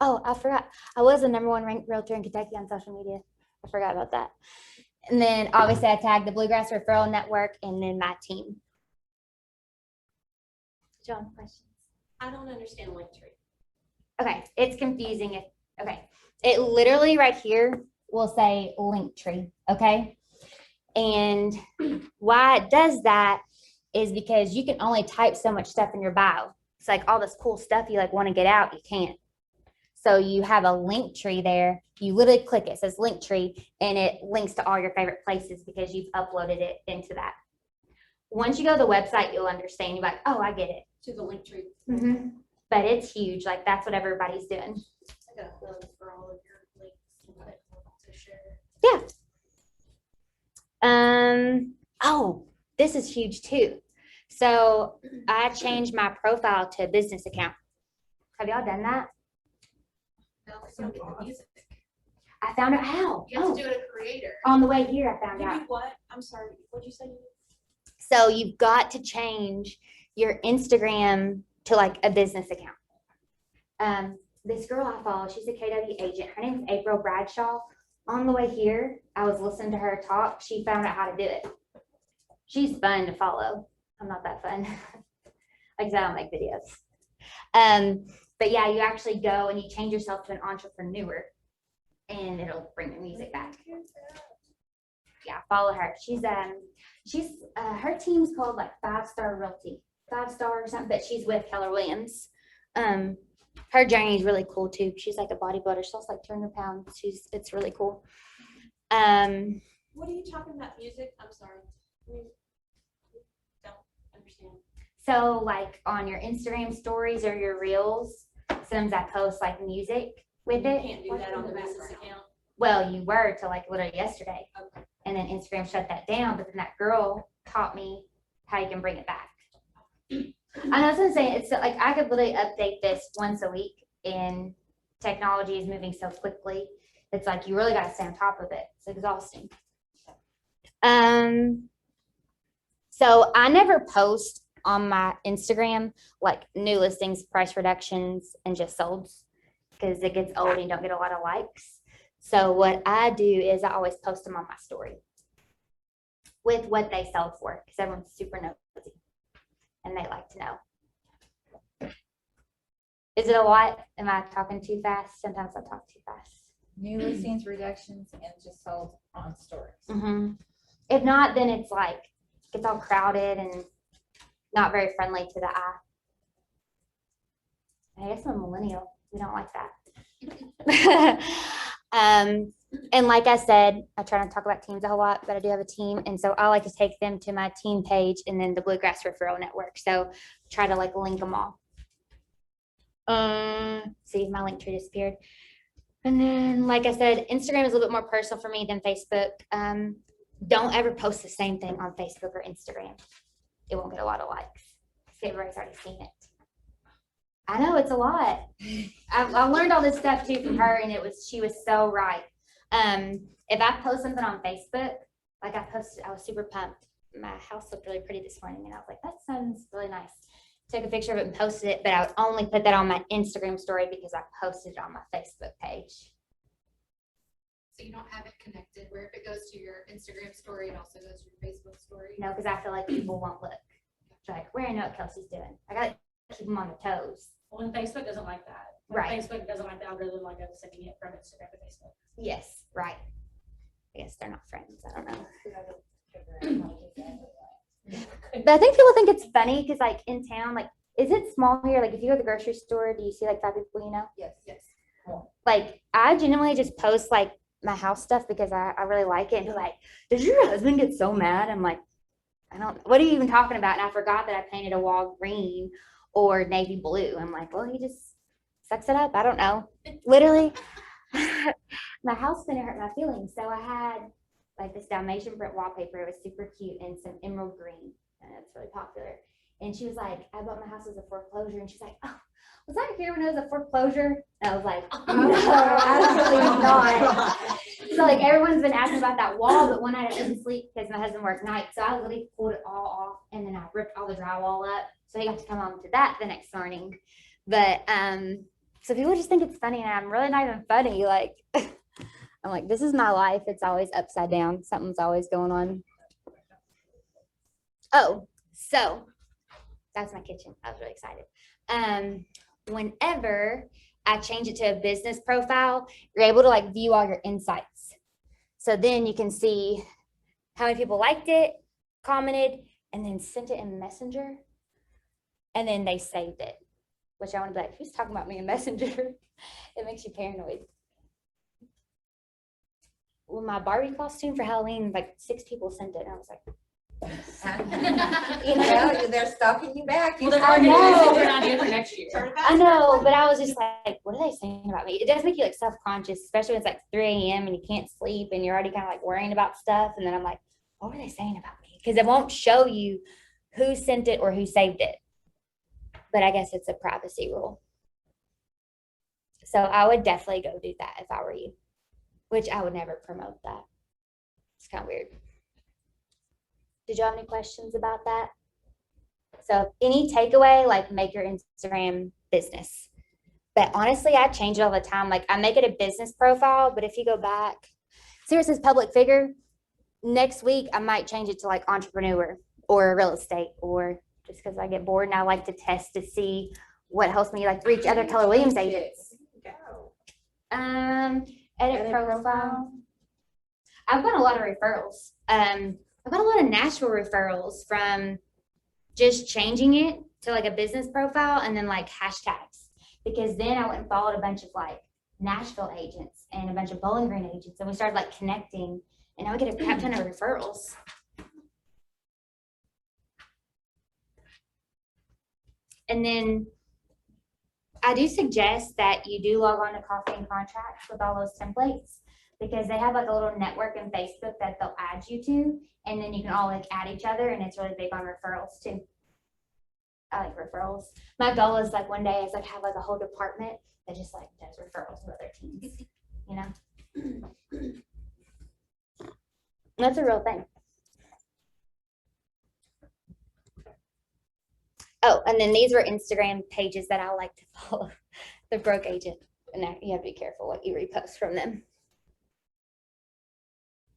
[SPEAKER 1] I forgot. I was the #1 ranked realtor in Kentucky on social media. I forgot about that. And then obviously I tagged the Bluegrass Referral Network and then my team. John, questions?
[SPEAKER 6] I don't understand Linktree.
[SPEAKER 1] Okay, it's confusing. It literally right here will say Linktree, okay? And why it does that is because you can only type so much stuff in your bio. It's like all this cool stuff you like want to get out, you can't. So you have a link tree there. You literally click it says Linktree, and it links to all your favorite places because you've uploaded it into that. Once you go to the website, you'll understand. You're like, oh, I get it.
[SPEAKER 6] To the Linktree.
[SPEAKER 1] Mm-hmm. But it's huge. Like that's what everybody's doing.
[SPEAKER 7] I got a plug for all of your links to share.
[SPEAKER 1] Yeah. Oh, this is huge too. So I changed my profile to a business account. Have y'all done that?
[SPEAKER 7] No, so don't get the music.
[SPEAKER 1] I found out how.
[SPEAKER 7] You have to do it a creator.
[SPEAKER 1] On the way here, I found
[SPEAKER 6] You
[SPEAKER 1] out.
[SPEAKER 6] do what? I'm sorry, what'd you say?
[SPEAKER 1] So you've got to change your Instagram to like a business account. This girl I follow, she's a KW agent. Her name's April Bradshaw. On the way here, I was listening to her talk. She found out how to do it. She's fun to follow. I'm not that fun. Like I said, I don't make videos. But yeah, you actually go and you change yourself to an entrepreneur, and it'll bring the music back. Yeah, follow her. She's her team's called like 5-Star Realty, 5-Star or something, but she's with Keller Williams. Her journey is really cool too. She's like a bodybuilder. She lost like 200 pounds. It's really cool.
[SPEAKER 6] What are you talking about music? I'm sorry. Don't understand.
[SPEAKER 1] So like on your Instagram stories or your reels, sometimes I post like music with
[SPEAKER 6] You
[SPEAKER 1] it.
[SPEAKER 6] can't do that on the business account.
[SPEAKER 1] Well, you were till like literally yesterday.
[SPEAKER 6] Okay.
[SPEAKER 1] And then Instagram shut that down, but then that girl taught me how you can bring it back. I know what I'm saying. It's like I could literally update this once a week, and technology is moving so quickly. It's like you really got to stay on top of it. It's exhausting. So I never post on my Instagram like new listings, price reductions, and just solds because it gets old and you don't get a lot of likes. So what I do is I always post them on my story with what they sold for because everyone's super nosy and they like to know. Is it a lot? Am I talking too fast? Sometimes I talk too fast.
[SPEAKER 4] New listings, reductions, and just sold on stories.
[SPEAKER 1] Mm-hmm. If not, then it's like gets all crowded and not very friendly to the eye. I guess I'm a millennial. We don't like that. And like I said, I try not to talk about teams a whole lot, but I do have a team. And so I like to take them to my team page and then the Bluegrass Referral Network. So try to like link them all. See, my link tree disappeared. And then, like I said, Instagram is a little bit more personal for me than Facebook. Don't ever post the same thing on Facebook or Instagram. It won't get a lot of likes. Everybody's already seen it. I know it's a lot. I learned all this stuff too from her, and she was so right. If I post something on Facebook, like I posted, I was super pumped. My house looked really pretty this morning, and I was like, that sounds really nice. Took a picture of it and posted it, but I would only put that on my Instagram story because I posted it on my Facebook page.
[SPEAKER 7] So you don't have it connected where if it goes to your Instagram story, it also goes to your Facebook story?
[SPEAKER 1] No, because I feel like people won't look. They're like, we already know what Kelsey's doing. I gotta keep them on the toes.
[SPEAKER 9] Well, and Facebook doesn't like that.
[SPEAKER 1] Right.
[SPEAKER 9] Facebook doesn't like the algorithm like us sending it from Instagram to Facebook.
[SPEAKER 1] Yes, right. I guess they're not friends. I don't know. But I think people think it's funny because, like, in town, like, is it small here? Like, if you go to the grocery store, do you see like 5 people you know?
[SPEAKER 4] Yes.
[SPEAKER 1] Like, I genuinely just post like my house stuff because I really like it. And they're like, did your husband get so mad? I'm like, I don't, what are you even talking about? And I forgot that I painted a wall green or navy blue. I'm like, well, he just sucks it up. I don't know. Literally, my house didn't hurt my feelings. So I had like this Dalmatian print wallpaper. It was super cute and some emerald green. And it's really popular. And she was like, I bought my house as a foreclosure. And she's like, oh, was I here when it was a foreclosure? And I was like, no, absolutely not. So like everyone's been asking about that wall, but one night I didn't sleep because my husband worked night. So I literally pulled it all off and then I ripped all the drywall up. So he got to come home to that the next morning. But so people just think it's funny and I'm really not even funny. Like I'm like, this is my life. It's always upside down. Something's always going on. Oh, so that's my kitchen. I was really excited. Whenever I change it to a business profile, you're able to like view all your insights. So then you can see how many people liked it, commented, and then sent it in Messenger. And then they saved it, which I want to be like, who's talking about me in Messenger? It makes you paranoid. Well, my Barbie costume for Halloween, like 6 people sent it. And I was like,
[SPEAKER 4] Well, they're stalking you back.
[SPEAKER 9] Well, they're
[SPEAKER 1] I
[SPEAKER 9] already
[SPEAKER 1] know.
[SPEAKER 9] using an idea for next year.
[SPEAKER 1] I know, but I was just like, what are they saying about me? It does make you like self-conscious, especially when it's like 3 a.m. and you can't sleep and you're already kind of like worrying about stuff. And then I'm like, what were they saying about me? Because it won't show you who sent it or who saved it. But I guess it's a privacy rule. So I would definitely go do that if I were you, which I would never promote that. It's kind of weird. Did you have any questions about that? So any takeaway, like make your Instagram business. But honestly, I change it all the time. Like I make it a business profile, but if you go back, see where it says public figure, next week I might change it to like entrepreneur or real estate, or just because I get bored and I like to test to see what helps me like reach other Keller Williams agents. Edit profile. I've got a lot of referrals. I've got a lot of Nashville referrals from just changing it to like a business profile and then like hashtags, because then I went and followed a bunch of like Nashville agents and a bunch of Bowling Green agents, and we started like connecting, and I would get a crap ton of referrals. And then I do suggest that you do log on to Coffee and Contracts with all those templates, because they have like a little network in Facebook that they'll add you to, and then you can all like add each other, and it's really big on referrals too. I like referrals. My goal is like one day is like have like a whole department that just like does referrals to other teams, you know? That's a real thing. Oh, and then these were Instagram pages that I like to follow. The Broke Agent, and now you have to be careful what you repost from them.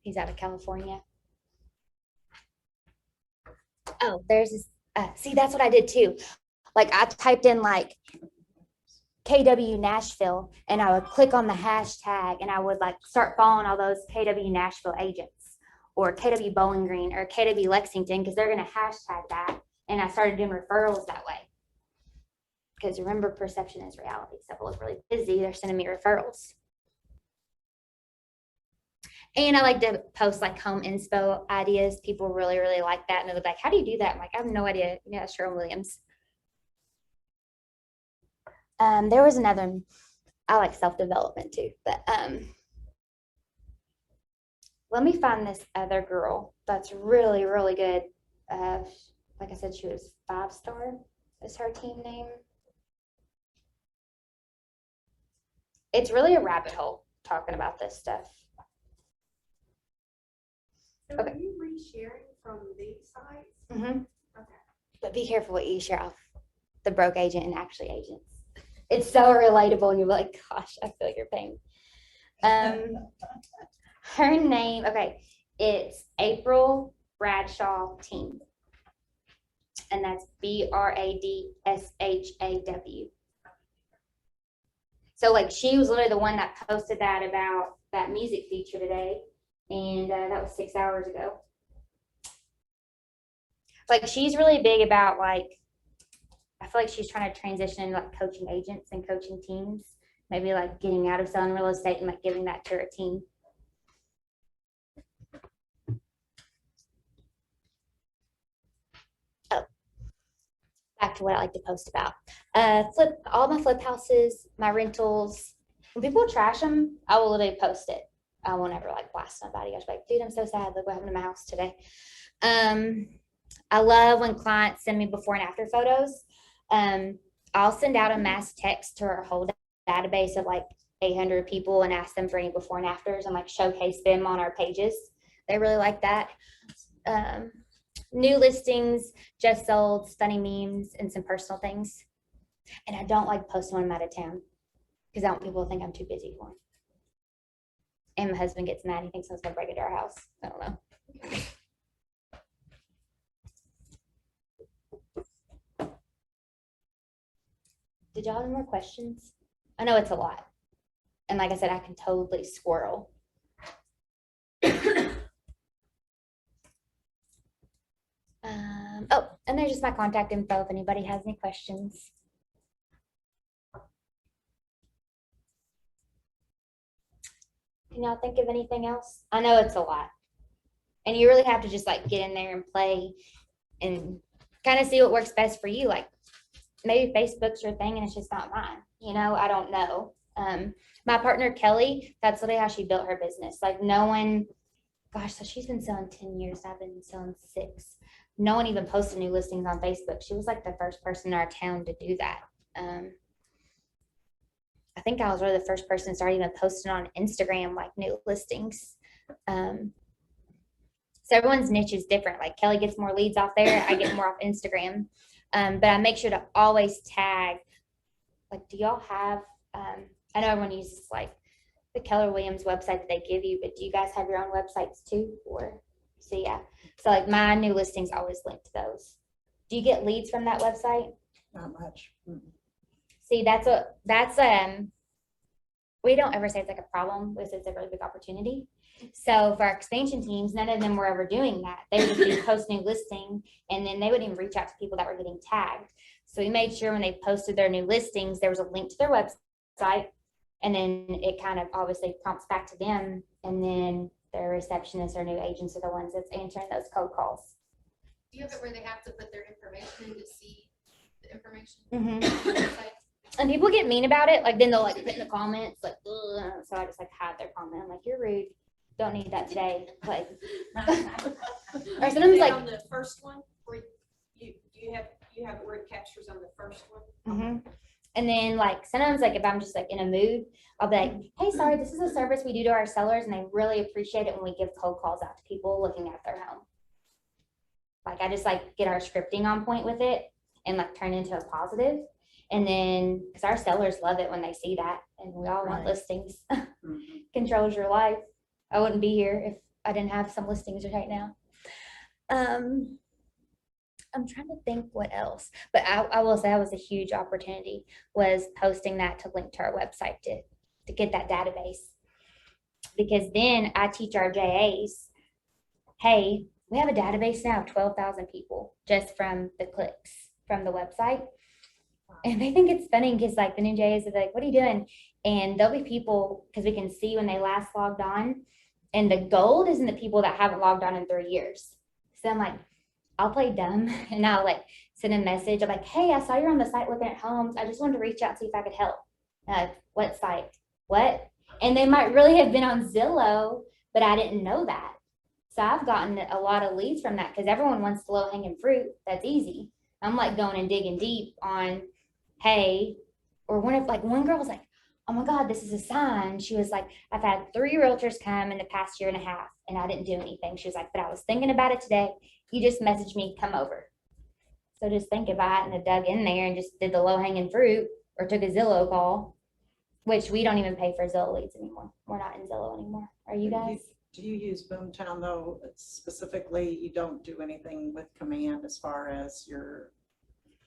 [SPEAKER 1] He's out of California. Oh, there's this, see, that's what I did too. Like I typed in like KW Nashville, and I would click on the hashtag, and I would like start following all those KW Nashville agents or KW Bowling Green or KW Lexington, because they're going to hashtag that. And I started doing referrals that way. Because remember, perception is reality. So if I look really busy, they're sending me referrals. And I like to post like home inspo ideas. People really, really like that. And they're like, how do you do that? I'm like, I have no idea. Yeah, Sherwin-Williams. There was another one. I like self-development too. But let me find this other girl that's really, really good. Like I said, she was 5-star is her team name. It's really a rabbit hole talking about this stuff.
[SPEAKER 6] So
[SPEAKER 1] Okay.
[SPEAKER 6] are you resharing from these sites?
[SPEAKER 1] Mhm.
[SPEAKER 6] Okay.
[SPEAKER 1] But be careful what you share off the broke agent and actually agents. It's so relatable, and you're like, gosh, I feel your pain. Her name, okay, it's April Bradshaw Team. And that's Bradshaw. So like she was literally the one that posted that about that music feature today. And that was 6 hours ago. Like she's really big about like, I feel like she's trying to transition into like coaching agents and coaching teams. Maybe like getting out of selling real estate and like giving that to her team. Oh, back to what I like to post about. All my flip houses, my rentals. When people trash them, I will literally post it. I won't ever like blast somebody. I was like, dude, I'm so sad. Look what happened to my house today. I love when clients send me before and after photos. I'll send out a mass text to our whole database of like 800 people and ask them for any before and afters and like showcase them on our pages. They really like that. New listings, just sold, funny memes, and some personal things. And I don't like posting when I'm out of town because I want people to think I'm too busy for them. And my husband gets mad. He thinks I was going to break into our house. I don't know. Did y'all have any more questions? I know it's a lot. And like I said, I can totally squirrel. Oh, and there's just my contact info if anybody has any questions. Can y'all think of anything else? I know it's a lot. And you really have to just like get in there and play and kind of see what works best for you. Like maybe Facebook's your thing and it's just not mine. You know, I don't know. My partner, Kelly, that's literally how she built her business. Like no one, gosh, so she's been selling 10 years. I've been selling 6. No one even posted new listings on Facebook. She was like the first person in our town to do that. I think I was really the first person to start even posting on Instagram, like new listings. So everyone's niche is different. Like Kelly gets more leads off there. I get more off Instagram. But I make sure to always tag, like, do y'all have, I know everyone uses like the Keller Williams website that they give you, but do you guys have your own websites too? Or, so yeah. So like my new listings always link to those. Do you get leads from that website?
[SPEAKER 8] Not much.
[SPEAKER 1] See, we don't ever say it's like a problem. We say it's a really big opportunity. So for our expansion teams, none of them were ever doing that. They would just post new listing and then they wouldn't even reach out to people that were getting tagged. So we made sure when they posted their new listings, there was a link to their website and then it kind of obviously prompts back to them. And then their receptionists or new agents are the ones that's answering those cold calls.
[SPEAKER 7] Do you have it where they have to put their information in to see the information?
[SPEAKER 1] Mm-hmm. And people get mean about it. Like then they'll like put in the comments like, ugh. So I just like hide their comment. I'm like, you're rude. Don't need that today. Like, or sometimes like
[SPEAKER 6] On the first one, where you have it where it captures on the first one.
[SPEAKER 1] mm-hmm. And then like sometimes like if I'm just like in a mood, I'll be like, hey, sorry, this is a service we do to our sellers and they really appreciate it when we give cold calls out to people looking at their home. Like I just like get our scripting on point with it and like turn into a positive. And then because our sellers love it when they see that and we all want listings. Controls your life. I wouldn't be here if I didn't have some listings right now. I'm trying to think what else, but I will say that was a huge opportunity was posting that to link to our website to get that database. Because then I teach our JAs, hey, we have a database now of 12,000 people just from the clicks from the website. And they think it's funny because like the new JAs are like, what are you doing? And there'll be people, because we can see when they last logged on. And the gold isn't the people that haven't logged on in 3 years. So I'm like, I'll play dumb and I'll like send a message. I'm like, hey, I saw you're on the site looking at homes. I just wanted to reach out and see if I could help. What site? What? And they might really have been on Zillow, but I didn't know that. So I've gotten a lot of leads from that because everyone wants the low hanging fruit. That's easy. I'm like going and digging deep on, hey, or one girl was like, oh my God, this is a sign. She was like, I've had 3 realtors come in the past year and a half and I didn't do anything. She was like, but I was thinking about it today. You just messaged me, come over. So just think if I hadn't have dug in there and just did the low hanging fruit or took a Zillow call, which we don't even pay for Zillow leads anymore. We're not in Zillow anymore. Are you guys?
[SPEAKER 8] Do you use Boomtown though? Specifically, you don't do anything with command as far as your,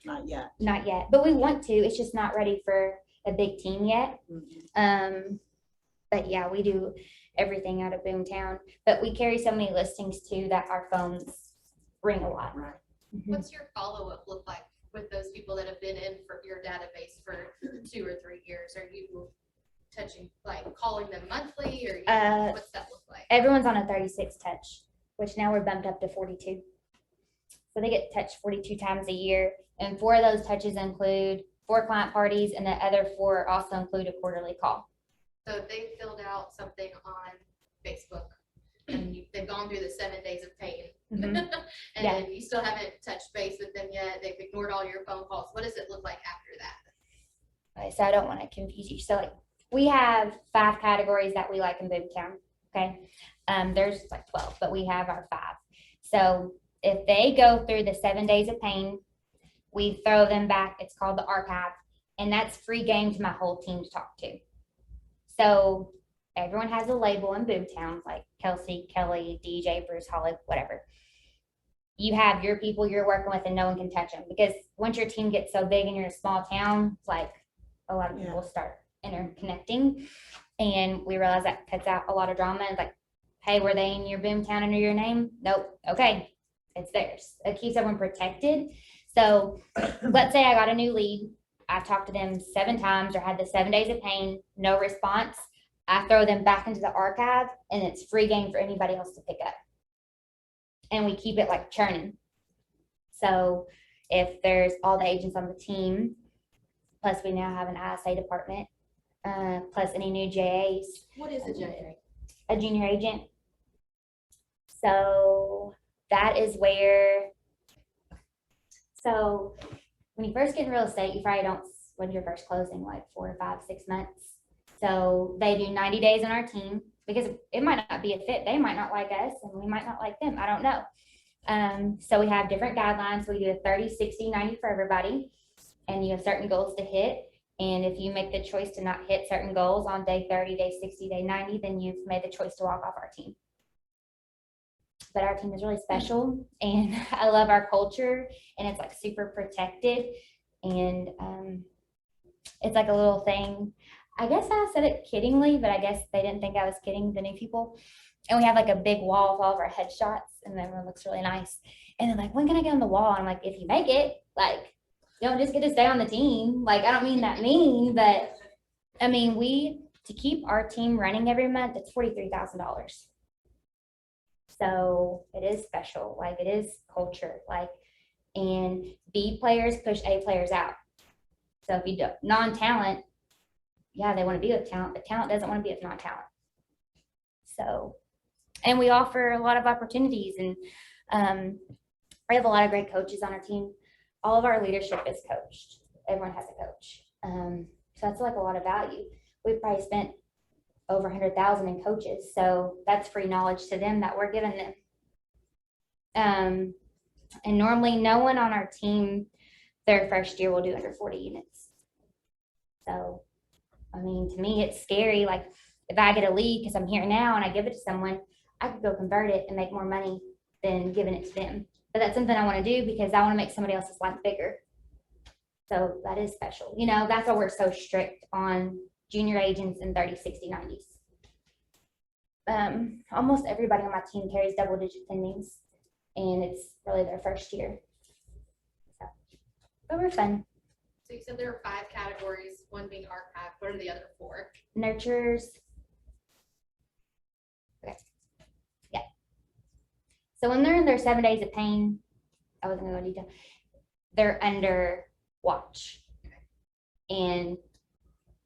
[SPEAKER 8] not yet.
[SPEAKER 1] Not yet, but we want to. It's just not ready for a big team yet. But yeah, we do everything out of Boomtown. But we carry so many listings too that our phones ring a lot.
[SPEAKER 8] Right.
[SPEAKER 7] What's your follow-up look like with those people that have been in for your database for 2 or 3 years? Are you touching, like calling them monthly, or what's that look like?
[SPEAKER 1] Everyone's on a 36 touch, which now we're bumped up to 42. So they get touched 42 times a year. And 4 of those touches include 4 client parties, and the other 4 also include a quarterly call.
[SPEAKER 7] So if they filled out something on Facebook and they've gone through the 7 days of pain,
[SPEAKER 1] Mhm.
[SPEAKER 7] and
[SPEAKER 1] Yeah.
[SPEAKER 7] you still haven't touched base with them yet, they've ignored all your phone calls, what does it look like after that?
[SPEAKER 1] Okay, so I don't want to confuse you. So like we have 5 categories that we like in Boomtown. Okay. There's like 12, but we have our 5. So if they go through the 7 days of pain, we throw them back. It's called the archive, and that's free game to my whole team to talk to. So everyone has a label in Boomtown, like Kelsey, Kelly, DJ, Bruce, Holly, whatever. You have your people you're working with, and no one can touch them, because once your team gets so big and you're in a small town, it's like a lot of people start interconnecting, and we realize that cuts out a lot of drama. It's like, hey, were they in your Boomtown under your name? Nope. Okay, it's theirs. It keeps everyone protected. So let's say I got a new lead. I've talked to them 7 times or had the 7 days of pain, no response. I throw them back into the archive, and it's free game for anybody else to pick up. And we keep it like churning. So if there's all the agents on the team, plus we now have an ISA department, plus any new JAs.
[SPEAKER 6] What is a JA?
[SPEAKER 1] A junior agent. So that is where, so when you first get in real estate, you probably don't, when's your first closing, like 4, 5, 6 months. So they do 90 days on our team, because it might not be a fit. They might not like us and we might not like them. I don't know. So we have different guidelines. We do a 30, 60, 90 for everybody, and you have certain goals to hit. And if you make the choice to not hit certain goals on day 30, day 60, day 90, then you've made the choice to walk off our team. But our team is really special, and I love our culture, and it's like super protected. And it's like a little thing. I guess I said it kiddingly, but I guess they didn't think I was kidding, the new people. And we have like a big wall of all of our headshots, and everyone looks really nice. And they're like, when can I get on the wall? And I'm like, if you make it, like, you don't just get to stay on the team. Like, I don't mean that mean, but I mean, to keep our team running every month, it's $43,000. So it is special. Like, it is culture. Like, and B players push A players out. So if you do non-talent, yeah, they want to be with talent, but talent doesn't want to be with non-talent. So, and we offer a lot of opportunities, and we have a lot of great coaches on our team. All of our leadership is coached. Everyone has a coach. So that's like a lot of value. We've probably spent over 100,000 in coaches. So that's free knowledge to them that we're giving them. And normally no one on our team, their first year will do under 40 units. So, I mean, to me, it's scary. Like, if I get a lead because I'm here now and I give it to someone, I could go convert it and make more money than giving it to them. But that's something I want to do because I want to make somebody else's life bigger. So that is special. You know, that's why we're so strict on junior agents in 30, 60, 90s. Almost everybody on my team carries double-digit pendings, and it's really their first year. So, but we're fun.
[SPEAKER 7] So you said there are 5 categories, one being archive. What are the other 4?
[SPEAKER 1] Nurtures. Okay. Yeah. So when they're in their 7 days of pain, I wasn't going to go into detail. They're under watch. And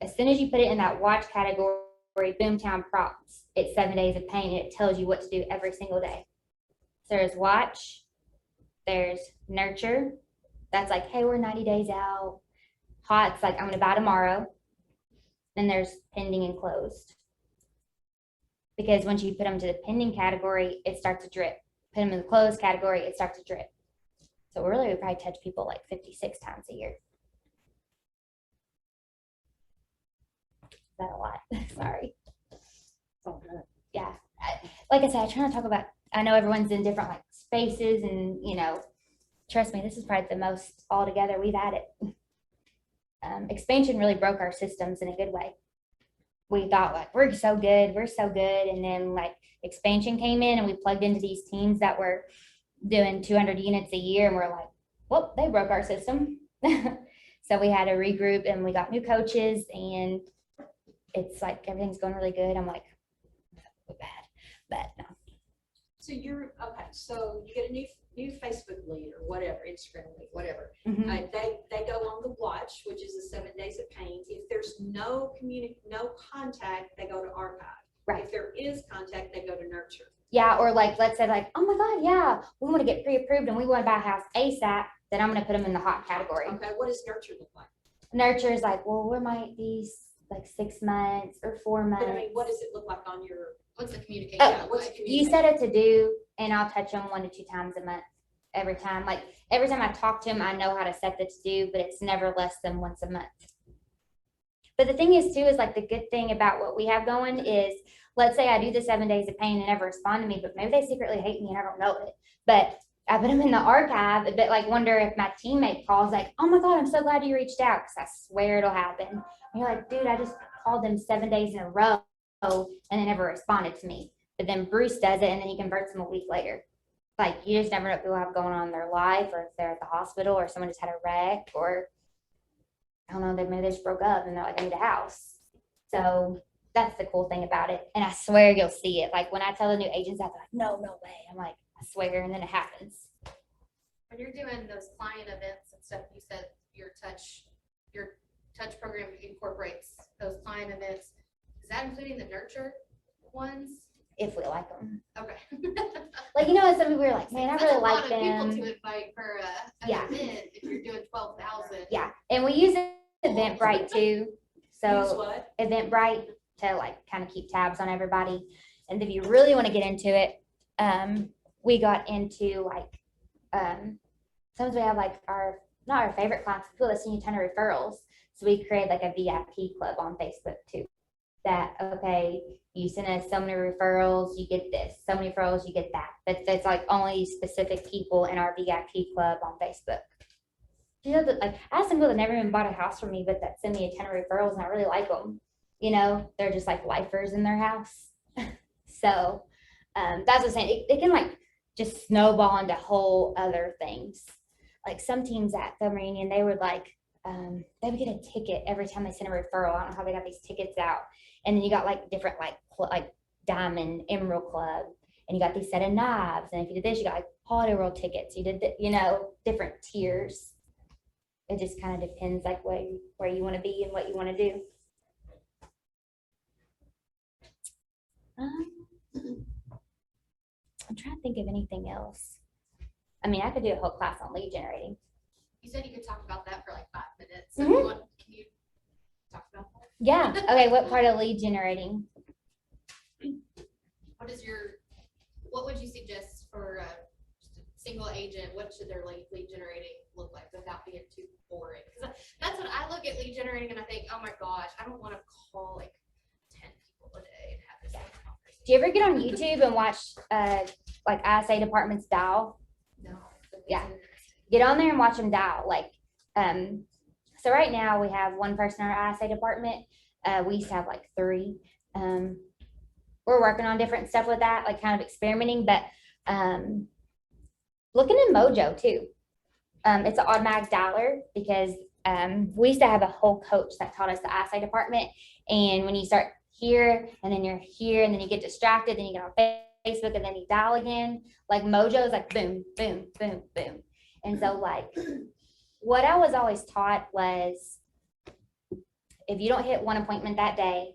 [SPEAKER 1] as soon as you put it in that watch category, Boomtown prompts, it's 7 days of pain, and it tells you what to do every single day. So there's watch, there's nurture. That's like, hey, we're 90 days out. Hot's like, I'm going to buy tomorrow. then there's pending and closed. Because once you put them to the pending category, it starts to drip. Put them in the closed category, it starts to drip. So really, we probably touch people like 56 times a year. Is that a lot? Sorry. Yeah. Like I said, I try not to talk about, I know everyone's in different like spaces and, you know, trust me, this is probably the most altogether we've had it. Expansion really broke our systems in a good way. We thought like, we're so good. And then like expansion came in and we plugged into these teams that were doing 200 units a year. And we're like, well, they broke our system. So we had to regroup and we got new coaches and it's like, everything's going really good. I'm like, bad, but no.
[SPEAKER 6] So you're, okay, so you get a new Facebook lead or whatever, Instagram lead, whatever.
[SPEAKER 1] Mhm.
[SPEAKER 6] They go on the watch, which is the 7 days of pain. If there's no contact, they go to archive.
[SPEAKER 1] Right.
[SPEAKER 6] If there is contact, they go to nurture.
[SPEAKER 1] Yeah, or like, let's say like, oh my God, yeah, we want to get pre-approved and we want to buy a house ASAP, then I'm going to put them in the hot category.
[SPEAKER 6] Okay, what does nurture look like?
[SPEAKER 1] Nurture is like, well, we might be like 6 months or 4 months.
[SPEAKER 6] But I mean, what does it look like on your,
[SPEAKER 7] What's the communication?
[SPEAKER 1] Oh,
[SPEAKER 7] look
[SPEAKER 6] what's
[SPEAKER 7] like?
[SPEAKER 6] the
[SPEAKER 1] You set it to do, and I'll touch them 1 to 2 times a month every time. Like every time I talk to him, I know how to set the to do, but it's never less than once a month. But the thing is too, is like the good thing about what we have going is, let's say I do the 7 days of pain and never respond to me, but maybe they secretly hate me and I don't know it. But I put them in the archive, but like wonder if my teammate calls like, oh my God, I'm so glad you reached out, because I swear it'll happen. And you're like, dude, I just called them 7 days in a row and they never responded to me. But then Bruce does it and then he converts them a week later. Like you just never know what people have going on in their life, or if they're at the hospital or someone just had a wreck, or I don't know, maybe they just broke up and they're like, I need a house. So that's the cool thing about it. And I swear you'll see it. Like when I tell the new agents that, they're like, no way. I'm like, I swear, and then it happens.
[SPEAKER 7] When you're doing those client events and stuff, you said your touch program incorporates those client events. Is that including the nurture ones?
[SPEAKER 1] If we like them.
[SPEAKER 7] Okay.
[SPEAKER 1] Like, you know, some people are like, man, I
[SPEAKER 7] That's
[SPEAKER 1] really
[SPEAKER 7] a lot
[SPEAKER 1] like
[SPEAKER 7] of
[SPEAKER 1] them.
[SPEAKER 7] people to invite for an
[SPEAKER 1] Yeah.
[SPEAKER 7] event if you're doing 12,000.
[SPEAKER 1] Yeah. And we use Eventbrite too.
[SPEAKER 6] use
[SPEAKER 1] So
[SPEAKER 6] what?
[SPEAKER 1] Eventbrite to like kind of keep tabs on everybody. And if you really want to get into it, we got into like, sometimes we have like not our favorite clients, people that send you a ton of referrals. So we created like a VIP club on Facebook too. That, okay, you send us so many referrals, you get this, so many referrals, you get that. That's like only specific people in our VIP club on Facebook. You know, that like I have some people that never even bought a house from me, but that send me a ton of referrals and I really like them. You know, they're just like lifers in their house. So that's what I'm saying. It can like just snowball into whole other things. Like some teams at the reunion, they would like, they would get a ticket every time they sent a referral. I don't know how they got these tickets out. And then you got like different like diamond, emerald club, and you got these set of knives. And if you did this, you got like holiday world tickets. You did, you know, different tiers. It just kind of depends like where you want to be and what you want to do. I'm trying to think of anything else. I mean, I could do a whole class on lead generating.
[SPEAKER 7] You said you could talk about that for like 5 minutes. So
[SPEAKER 1] Mhm.
[SPEAKER 7] can you talk about that?
[SPEAKER 1] Yeah. Okay. What part of lead generating?
[SPEAKER 7] What would you suggest for just a single agent? What should their lead generating look like without being too boring? Because that's what I look at lead generating and I think, oh my gosh, I don't want to call like 10 people a day and have this conversation.
[SPEAKER 1] Do you ever get on YouTube and watch like ISA departments dial?
[SPEAKER 7] No.
[SPEAKER 1] Yeah. Get on there and watch them dial. Like, so right now we have one person in our ISA department. We used to have like 3. We're working on different stuff with that, like kind of experimenting, but looking in Mojo too. It's an automatic dialer because we used to have a whole coach that taught us the ISA department. And when you start here and then you're here and then you get distracted, then you get on Facebook and then you dial again, like Mojo is like boom, boom, boom, boom. And so like what I was always taught was if you don't hit one appointment that day,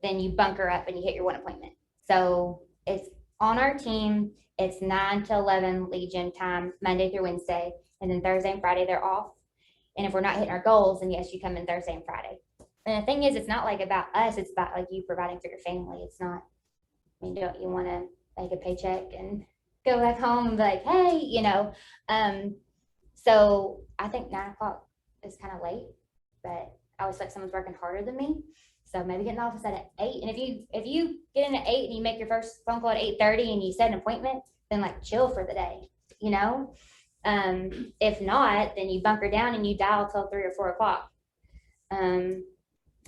[SPEAKER 1] then you bunker up and you hit your one appointment. So it's on our team, it's 9 to 11 lead gen time, Monday through Wednesday, and then Thursday and Friday they're off. And if we're not hitting our goals, then yes, you come in Thursday and Friday. And the thing is, it's not like about us, it's about like you providing for your family. It's not, I mean, don't you want to make a paycheck and go back home and be like, hey, you know? So I think 9 o'clock is kind of late, but I always feel like someone's working harder than me. So maybe get in the office at 8. And if you get in at 8 and you make your first phone call at 8:30 and you set an appointment, then like chill for the day, you know? If not, then you bunker down and you dial till 3 or 4 o'clock.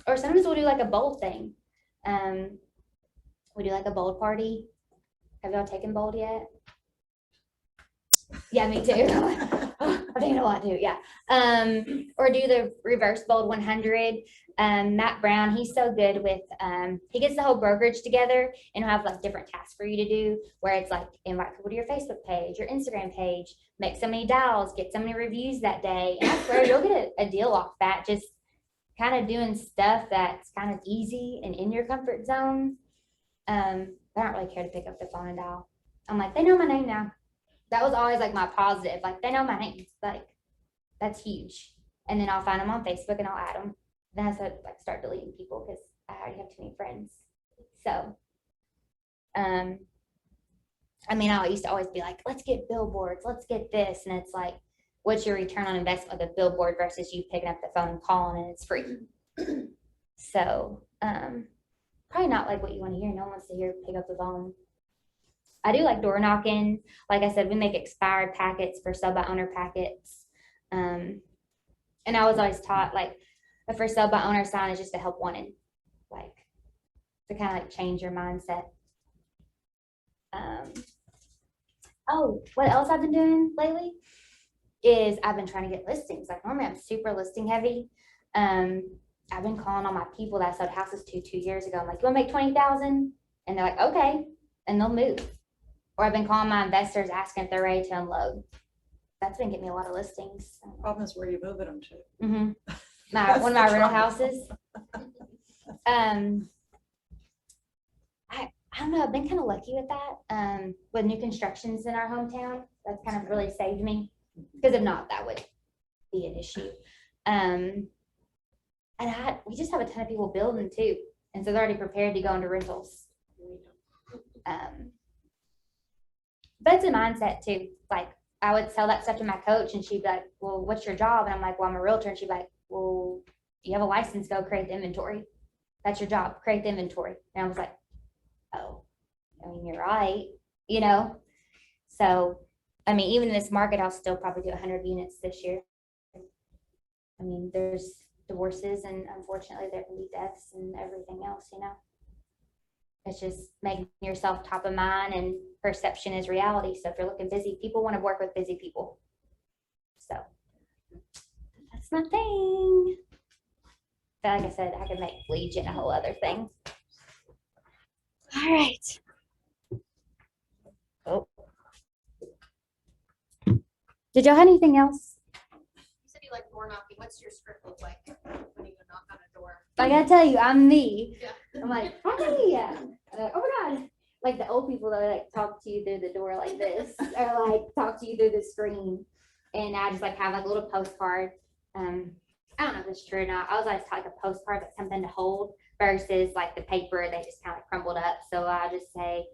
[SPEAKER 1] Or sometimes we'll do like a bold thing. We do like a bold party. Have y'all taken bold yet? Yeah, me too. I've taken a lot too, yeah. Or do the reverse bold 100. Matt Brown, he's so good with, he gets the whole brokerage together and he'll have like different tasks for you to do, where it's like invite people to your Facebook page, your Instagram page, make so many dials, get so many reviews that day. And I swear you'll get a deal off that, just kind of doing stuff that's kind of easy and in your comfort zone. I don't really care to pick up the phone and dial. I'm like, they know my name now. That was always like my positive. Like, they know my name. Like, that's huge. And then I'll find them on Facebook and I'll add them. Then I start like start deleting people because I already have too many friends. So, I mean, I used to always be like, let's get billboards, let's get this, and it's like, what's your return on investment of a billboard versus you picking up the phone and calling and it's free. So, probably not like what you want to hear. No one wants to hear pick up the phone. I do like door knocking. Like I said, we make expired packets for sell by owner packets. And I was always taught like a for sale by owner sign is just a help wanted, like to kind of like change your mindset. Oh, what else I've been doing lately is I've been trying to get listings. Like normally I'm super listing heavy. I've been calling all my people that I sold houses to 2 years ago. I'm like, you want to make 20,000? And they're like, okay, and they'll move. Or I've been calling my investors asking if they're ready to unload. That's been getting me a lot of listings.
[SPEAKER 8] Problem is where you moving them to.
[SPEAKER 1] Mm-hmm.
[SPEAKER 8] That's
[SPEAKER 1] One of
[SPEAKER 8] the
[SPEAKER 1] my rental
[SPEAKER 8] trouble.
[SPEAKER 1] houses. I don't know. I've been kind of lucky with that. With new constructions in our hometown, that's kind of really saved me. Because if not, that would be an issue. And we just have a ton of people building too, and so they're already prepared to go into rentals. But it's a mindset too. Like I would tell that stuff to my coach, and she'd be like, "Well, what's your job?" And I'm like, "Well, I'm a realtor." And she'd be like, "Well, you have a license. Go create the inventory. That's your job. Create the inventory." And I was like, "Oh, I mean, you're right." You know. So, I mean, even in this market, I'll still probably do 100 units this year. I mean, there's divorces, and unfortunately, there can be deaths and everything else. You know. It's just making yourself top of mind, and perception is reality. So if you're looking busy, people want to work with busy people. So that's my thing. But like I said, I could make Legion a whole other thing. All right. Oh. Did y'all have anything else?
[SPEAKER 7] You said you like door knocking. What's your script look like when you knock on a door?
[SPEAKER 1] I gotta tell you, I'm me.
[SPEAKER 7] Yeah.
[SPEAKER 1] I'm like, hey, oh my God. Like the old people that like talk to you through the door like this, or like talk to you through the screen. And I just like have like a little postcard. I don't know if it's true or not. I was always taught like a postcard, like something to hold versus like the paper, they just kind of crumbled up. So I just say,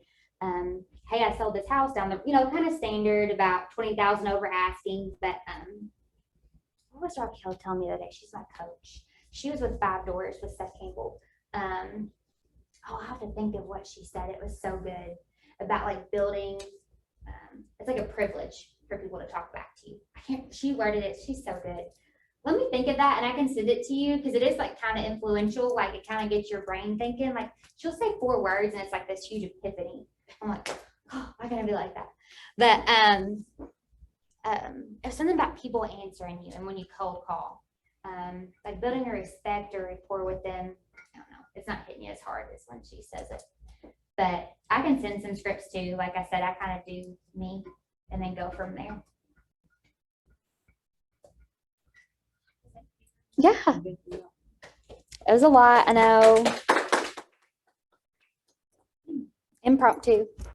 [SPEAKER 1] hey, I sold this house down the, kind of standard, about 20,000 over asking. But what was Raquel telling me the other day? She's my coach. She was with 5 Doors with Seth Campbell. I'll have to think of what she said. It was so good about like building. It's like a privilege for people to talk back to you. She worded it. She's so good. Let me think of that and I can send it to you because it is like kind of influential. Like it kind of gets your brain thinking. Like she'll say 4 words and it's like this huge epiphany. I'm like, oh, why can't I be like that? But it's something about people answering you and when you cold call, like building a respect or rapport with them. I don't know. It's not hitting you as hard as when she says it. But I can send some scripts too. Like I said, I kind of do me and then go from there. Yeah. It was a lot, I know. Impromptu.